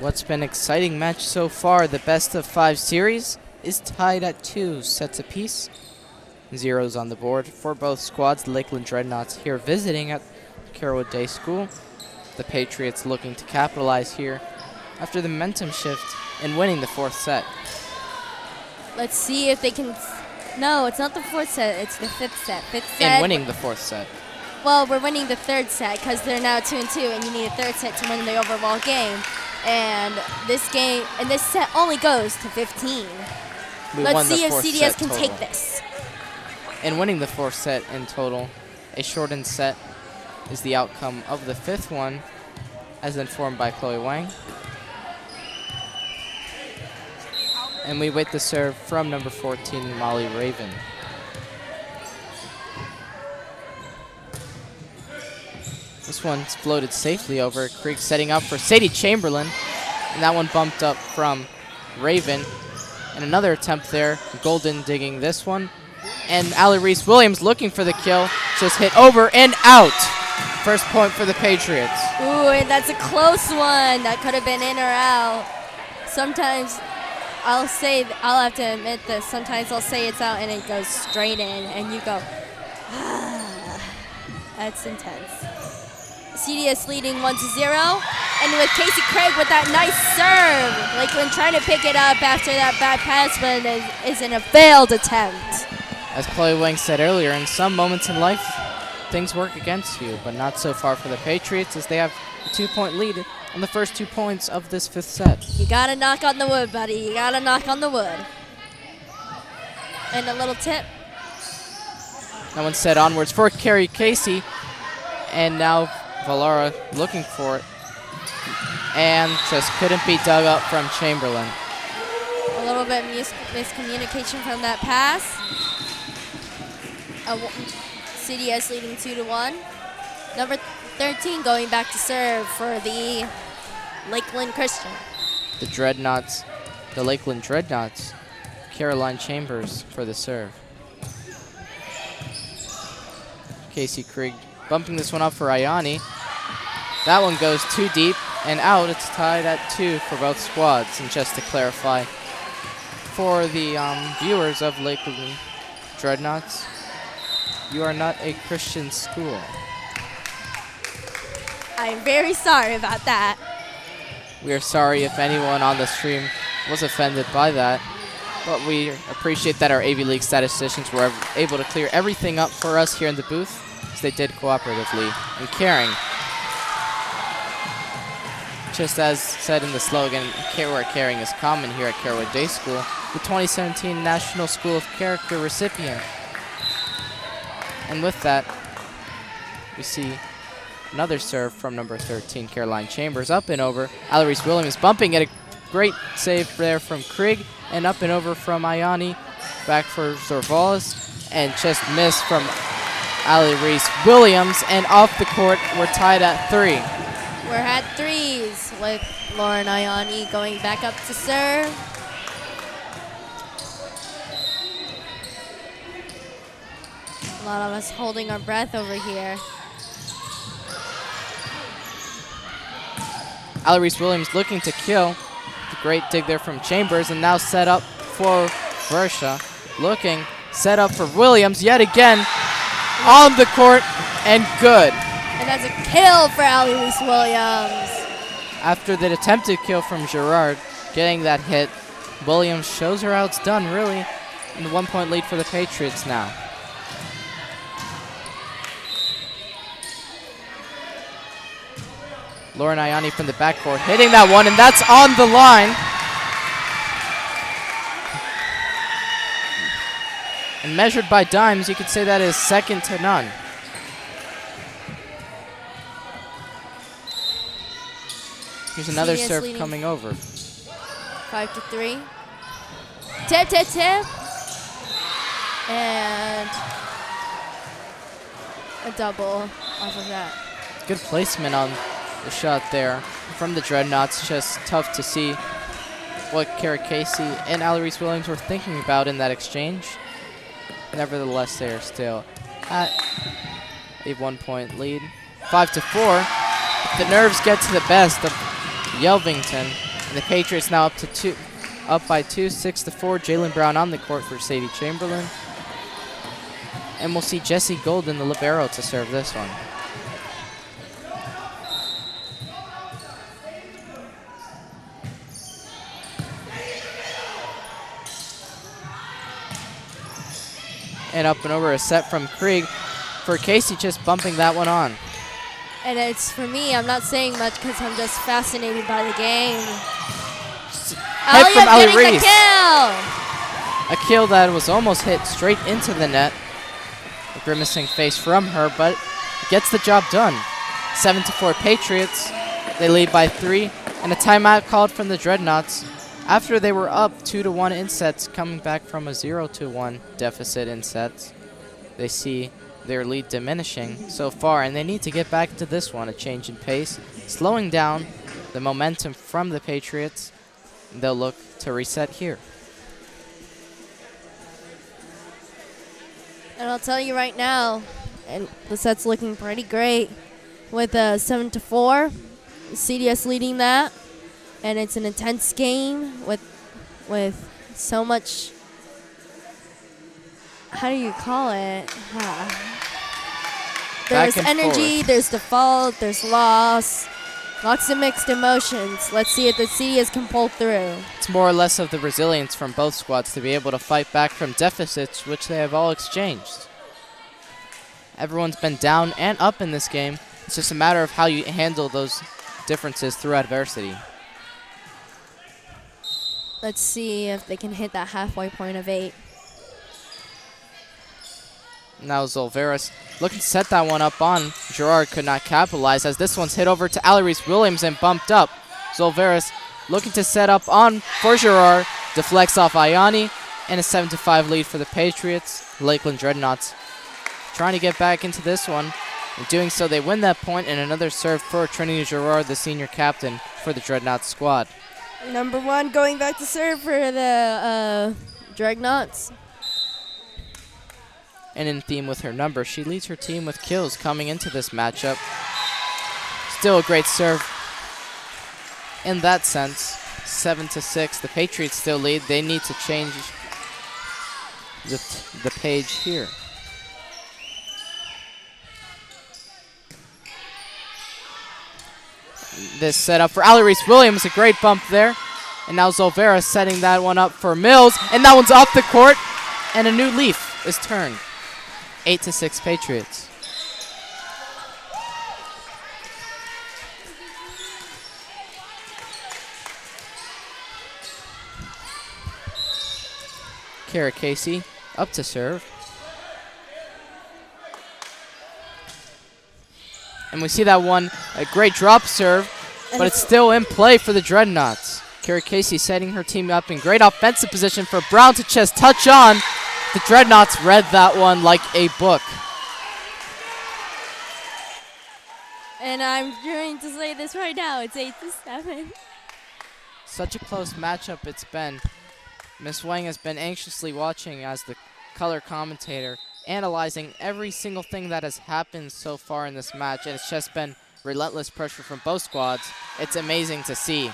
What's been an exciting match so far, the best of 5 series, is tied at 2 sets apiece. Zeros on the board for both squads. The Lakeland Dreadnoughts here visiting at Carrollwood Day School. The Patriots looking to capitalize here after the momentum shift and winning the fourth set. Let's see if they can. No, it's not the fourth set. It's the fifth set. And winning the fourth set. well, we're winning the third set because they're now 2-2, and you need a third set to win the overall game. And this set only goes to 15. Let's see if CDS can take this. And winning the fourth set in total, a shortened set is the outcome of the fifth one, as informed by Chloe Wang. And we wait the serve from number 14, Molly Raven. This one's floated safely over. Krieg setting up for Sadie Chamberlain. And that one bumped up from Raven. And another attempt there. Golden digging this one. And Allie Reese-Williams looking for the kill. Just hit over and out. First point for the Patriots. Ooh, and that's a close one. That could have been in or out. Sometimes I'll have to admit this. Sometimes I'll say it's out and it goes straight in, and you go, ah, that's intense. CDS leading 1-0, and with Casey Craig with that nice serve. Lakeland trying to pick it up after that bad pass, but it is in a failed attempt. As Chloe Wang said earlier, in some moments in life, things work against you, but not so far for the Patriots as they have a 2-point lead on the first 2 points of this fifth set. You gotta knock on the wood, buddy. You gotta knock on the wood. And a little tip. That one set onwards for Carrie Casey. And now Valara looking for it. And just couldn't be dug up from Chamberlain. A little bit miscommunication from that pass. CDS leading 2-1. Number 13 going back to serve for the Lakeland Christian. The Dreadnoughts, the Lakeland Dreadnoughts, Caroline Chambers for the serve. Casey Krieg bumping this one up for Ayani. That one goes too deep and out. It's tied at 2 for both squads. And just to clarify, for the viewers of Lakeland Dreadnoughts, you are not a Christian school. I'm very sorry about that. We are sorry if anyone on the stream was offended by that, but we appreciate that our AV League statisticians were able to clear everything up for us here in the booth, as they did cooperatively and caring. Just as said in the slogan, where caring is common here at Carewood Day School, the 2017 National School of Character recipient. And with that, we see another serve from number 13, Caroline Chambers, up and over. Allie Reese-Williams bumping at a great save there from Krieg, and up and over from Ayani, back for Zorvalis, and just missed from Allie Reese-Williams, and off the court, we're tied at 3. We're at 3s with Lauren Ayani going back up to serve. A lot of us holding our breath over here. Allie Reese-Williams looking to kill. The great dig there from Chambers, and now set up for Versha. Looking, set up for Williams yet again on the court, and good. And that's a kill for Allie Reese-Williams. After the attempted kill from Gerard, getting that hit, Williams shows her how it's done, really. And the 1-point lead for the Patriots now. Lauren Ayani from the backcourt hitting that one, and that's on the line. And measured by dimes, you could say that is second to none. Here's another serve coming over. 5-3. Tip, tip, tip. And a double off of that. Good placement on the shot there from the Dreadnoughts. Just tough to see what Kara Casey and Allie Reese-Williams were thinking about in that exchange. Nevertheless, they are still at a 1-point lead. 5-4. The nerves get to the best of Yelvington, and the Patriots now up by 2, 6-4. Jalen Brown on the court for Sadie Chamberlain. And we'll see Jessie Golden, the libero, to serve this one. And up and over a set from Krieg for Casey, just bumping that one on. And it's for me, I'm not saying much because I'm just fascinated by the game. Head from Ali getting the Reese. kill! A kill that was almost hit straight into the net. A grimacing face from her, but gets the job done. 7-4 Patriots. They lead by 3, and a timeout called from the Dreadnoughts after they were up 2-1 in sets, coming back from a 0-1 deficit in sets. They see their lead diminishing so far, and they need to get back to this one, a change in pace, slowing down the momentum from the Patriots. They'll look to reset here. And I'll tell you right now, and the set's looking pretty great with a 7-4. CDS leading that, and it's an intense game with so much. How do you call it? There's energy, forth. there's default, there's loss, lots of mixed emotions. Let's see if the CDS can pull through. It's more or less of the resilience from both squads to be able to fight back from deficits, which they have all exchanged. Everyone's been down and up in this game. It's just a matter of how you handle those differences through adversity. Let's see if they can hit that halfway point of 8. Now Zolveras looking to set that one up on. Gerard could not capitalize as this one's hit over to Alarise Williams and bumped up. Zolveras looking to set up on for Gerard. Deflects off Ayani, and a 7-5 lead for the Patriots. Lakeland Dreadnoughts trying to get back into this one. In doing so, they win that point, and another serve for Trinity Gerard, the senior captain for the Dreadnoughts squad. Number 1 going back to serve for the Dreadnoughts. And in theme with her number, she leads her team with kills coming into this matchup. Still a great serve in that sense. 7-6. The Patriots still lead. They need to change the page here. This setup for Alarise Williams, a great bump there. And now Zolvera setting that one up for Mills. And that one's off the court. And a new leaf is turned. 8-6 Patriots. Kara Casey up to serve. And we see that one, a great drop serve, but it's still in play for the Dreadnoughts. Kara Casey setting her team up in great offensive position for Brown to just touch on. The Dreadnoughts read that one like a book. And I'm going to say this right now, it's 8-7. Such a close matchup it's been. Miss Wang has been anxiously watching as the color commentator, analyzing every single thing that has happened so far in this match, and it's just been relentless pressure from both squads. It's amazing to see.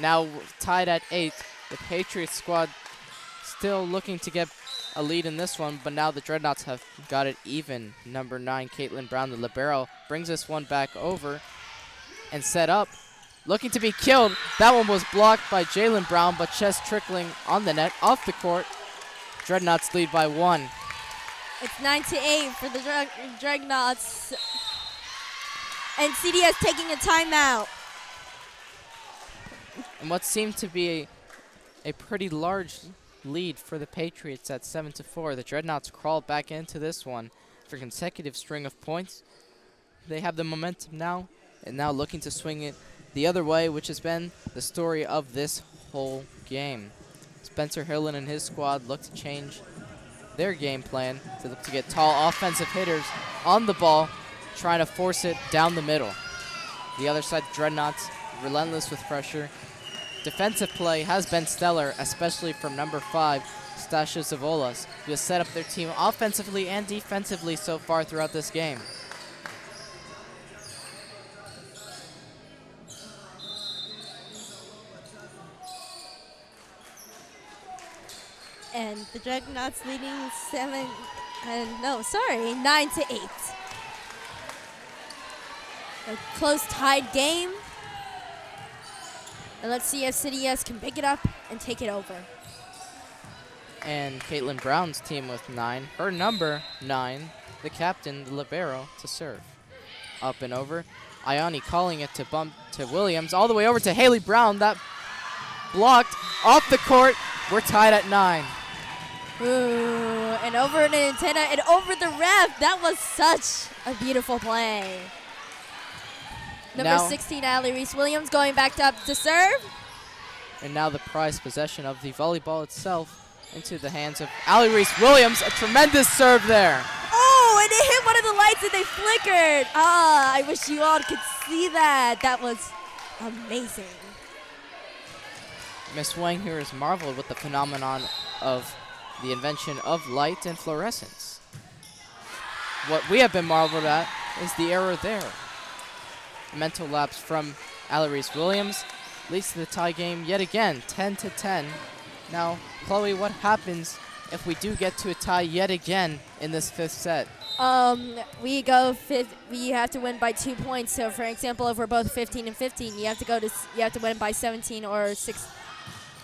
Now tied at 8, the Patriots squad still looking to get a lead in this one, but now the Dreadnoughts have got it even. Number 9, Caitlin Brown, the libero, brings this one back over and set up. Looking to be killed. That one was blocked by Jalen Brown, but just trickling on the net off the court. Dreadnoughts lead by 1. It's 9-8 for the Dreadnoughts. And CDS taking a timeout. And what seemed to be a pretty large lead for the Patriots at 7-4. The Dreadnoughts crawled back into this one for a consecutive string of points. They have the momentum now, and now looking to swing it the other way, which has been the story of this whole game. Spencer Hillen and his squad look to change their game plan to look to get tall offensive hitters on the ball, trying to force it down the middle. The other side, the Dreadnoughts, relentless with pressure. Defensive play has been stellar, especially from number 5, Stasha Zavolas, who has set up their team offensively and defensively so far throughout this game. And the Dreadnoughts leading 9-8. A close tied game. And let's see if CDS can pick it up and take it over. And Caitlin Brown's team with 9. Her number 9, the captain, the libero, to serve. Up and over. Ayani calling it to bump to Williams. All the way over to Haley Brown. That blocked off the court. We're tied at 9. Ooh, and over an antenna and over the ref. That was such a beautiful play. Number 16, Allie Reese-Williams going back up to serve. And now the prized possession of the volleyball itself into the hands of Allie Reese-Williams. A tremendous serve there. Oh, and it hit one of the lights and they flickered. Ah, I wish you all could see that. That was amazing. Miss Wang here is marveled with the phenomenon of the invention of light and fluorescence. What we have been marveled at is the error there. A mental lapse from Allie Reese-Williams leads to the tie game yet again, 10-10. Now, Chloe, what happens if we do get to a tie yet again in this 5th set? We go we have to win by 2 points. So, for example, if we're both 15 and 15, you have to win by 17 or 6,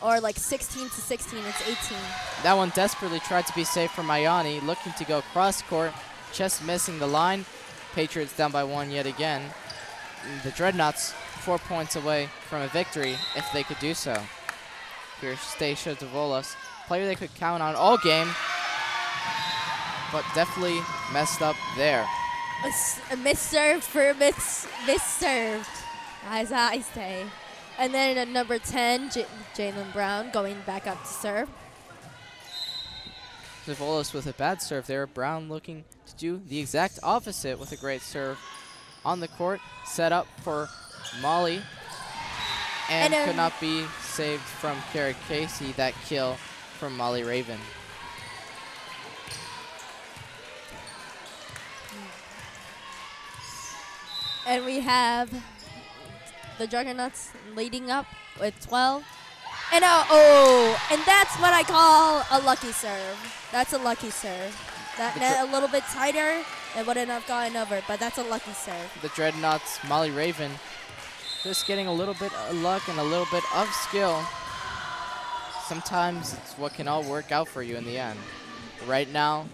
or like 16 to 16. It's 18. That one desperately tried to be safe from Ayani, looking to go cross court, just missing the line. Patriots down by 1 yet again. The Dreadnoughts 4 points away from a victory if they could do so. Here's Stacia Davolas, player they could count on all game, but definitely messed up there. A misserve for misserved, as I say. And then at number 10, Jalen Brown going back up to serve. Davolas with a bad serve there. Brown looking to do the exact opposite with a great serve on the court. Set up for Molly. And could not be saved from Kara Casey, that kill from Molly Raven. And we have the Juggernauts leading up with 12. And and that's what I call a lucky serve. That's a lucky serve. That net a little bit tighter, it wouldn't have gotten over, but that's a lucky serve. The Dreadnoughts, Molly Raven, just getting a little bit of luck and a little bit of skill. Sometimes it's what can all work out for you in the end. Right now,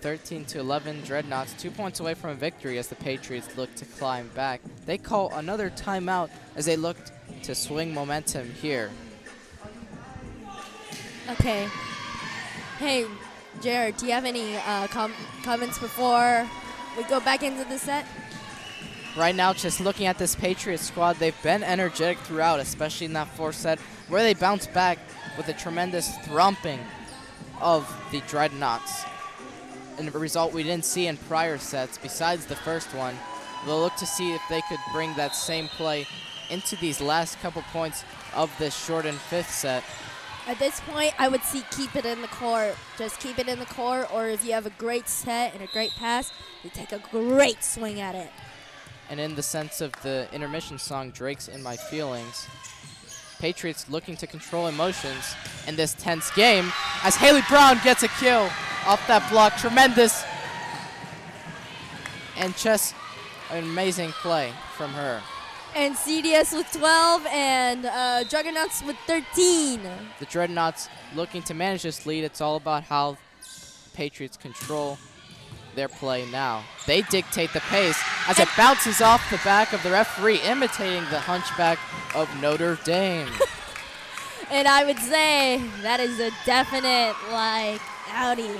13-11, Dreadnoughts 2 points away from a victory as the Patriots look to climb back. They call another timeout as they look to swing momentum here. Okay. Hey, Jared, do you have any comments before we go back into the set? Right now, just looking at this Patriots squad, they've been energetic throughout, especially in that 4th set, where they bounced back with a tremendous thrumping of the Dreadnoughts. And a result we didn't see in prior sets, besides the first one. They'll look to see if they could bring that same play into these last couple points of this shortened 5th set. At this point, I would see keep it in the court. Just keep it in the court, or if you have a great set and a great pass, you take a great swing at it. And in the sense of the intermission song, Drake's In My Feelings, Patriots looking to control emotions in this tense game as Haley Brown gets a kill off that block. Tremendous. And just an amazing play from her. And CDS with 12 and Juggernauts with 13. The Dreadnoughts looking to manage this lead. It's all about how Patriots control their play now. They dictate the pace as it bounces off the back of the referee, imitating the hunchback of Notre Dame. And I would say that is a definite, like, outie.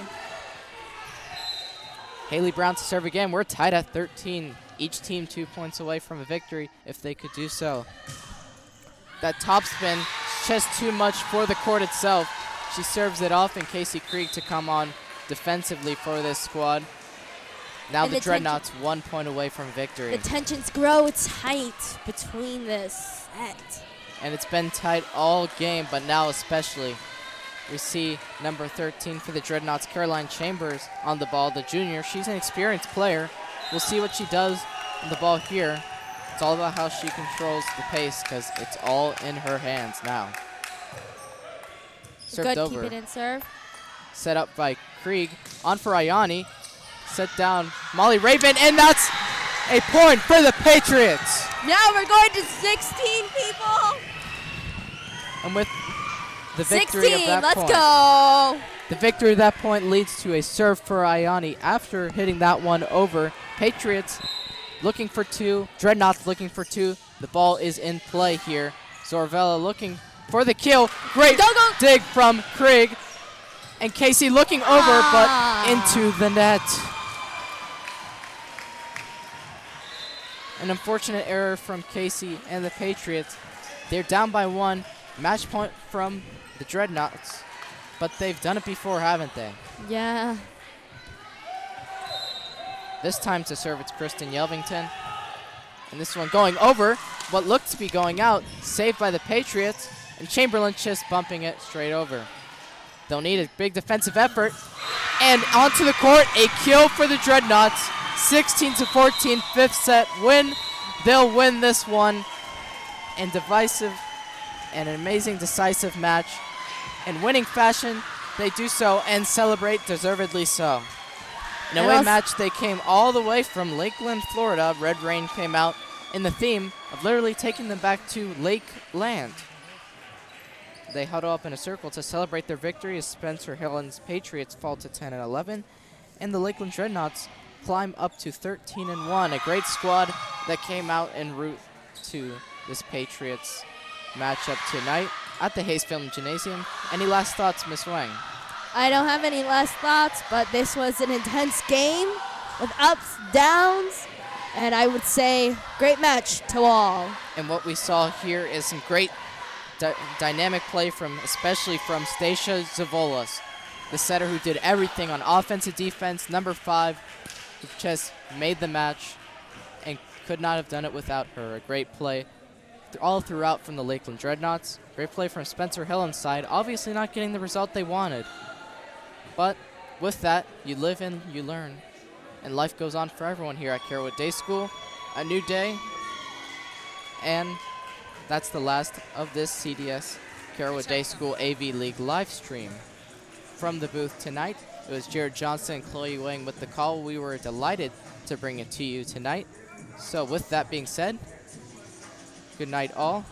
Haley Brown to serve again. We're tied at 13. Each team 2 points away from a victory if they could do so. That topspin, just too much for the court itself. She serves it off, and Casey Krieg to come on defensively for this squad. Now the Dreadnoughts 1 point away from victory. The tensions grow tight between this set. And it's been tight all game, but now especially. We see number 13 for the Dreadnoughts, Caroline Chambers, on the ball, the junior. She's an experienced player. We'll see what she does on the ball here. It's all about how she controls the pace because it's all in her hands now. Served over. Keep it in serve. Set up by Krieg. On for Ayani. Set down Molly Raven, and that's a point for the Patriots. Now we're going to 16 people. And with the victory 16, of that let's point, go. The victory at that point leads to a serve for Ayani after hitting that one over. Patriots looking for two. Dreadnoughts looking for two. The ball is in play here. Zorvella looking for the kill. Great dig from Krieg. And Casey looking over, but into the net. An unfortunate error from Casey and the Patriots. They're down by one. Match point from the Dreadnoughts. But they've done it before, haven't they? Yeah. This time to serve, it's Kristen Yelvington. And this one going over what looked to be going out. Saved by the Patriots. And Chamberlain just bumping it straight over. They'll need a big defensive effort. And onto the court, a kill for the Dreadnoughts. 16-14, fifth set win. They'll win this one. And divisive and an amazing decisive match. In winning fashion, they do so and celebrate deservedly so. In a away match, they came all the way from Lakeland, Florida. Red Rain came out in the theme of literally taking them back to Lakeland. They huddle up in a circle to celebrate their victory as Spencer Hillen's Patriots fall to 10-11, and the Lakeland Dreadnoughts climb up to 13-1. A great squad that came out en route to this Patriots matchup tonight at the Hayes Film Gymnasium. Any last thoughts, Miss Wang? I don't have any last thoughts, but this was an intense game with ups, downs, and I would say great match to all. And what we saw here is some great dynamic play especially from Stacia Zavolas, the setter who did everything on offense and defense, number 5, who just made the match and could not have done it without her. A great play all throughout from the Lakeland Dreadnoughts. Great play from Spencer Hillen's side, obviously not getting the result they wanted. But with that, you live and you learn. And life goes on for everyone here at Carrollwood Day School. A new day. And that's the last of this CDS Carrollwood Day School AV League live stream. From the booth tonight, it was Jared Johnson and Chloe Wang with the call. We were delighted to bring it to you tonight. So with that being said, good night all,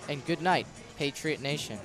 and good night, Patriot Nation.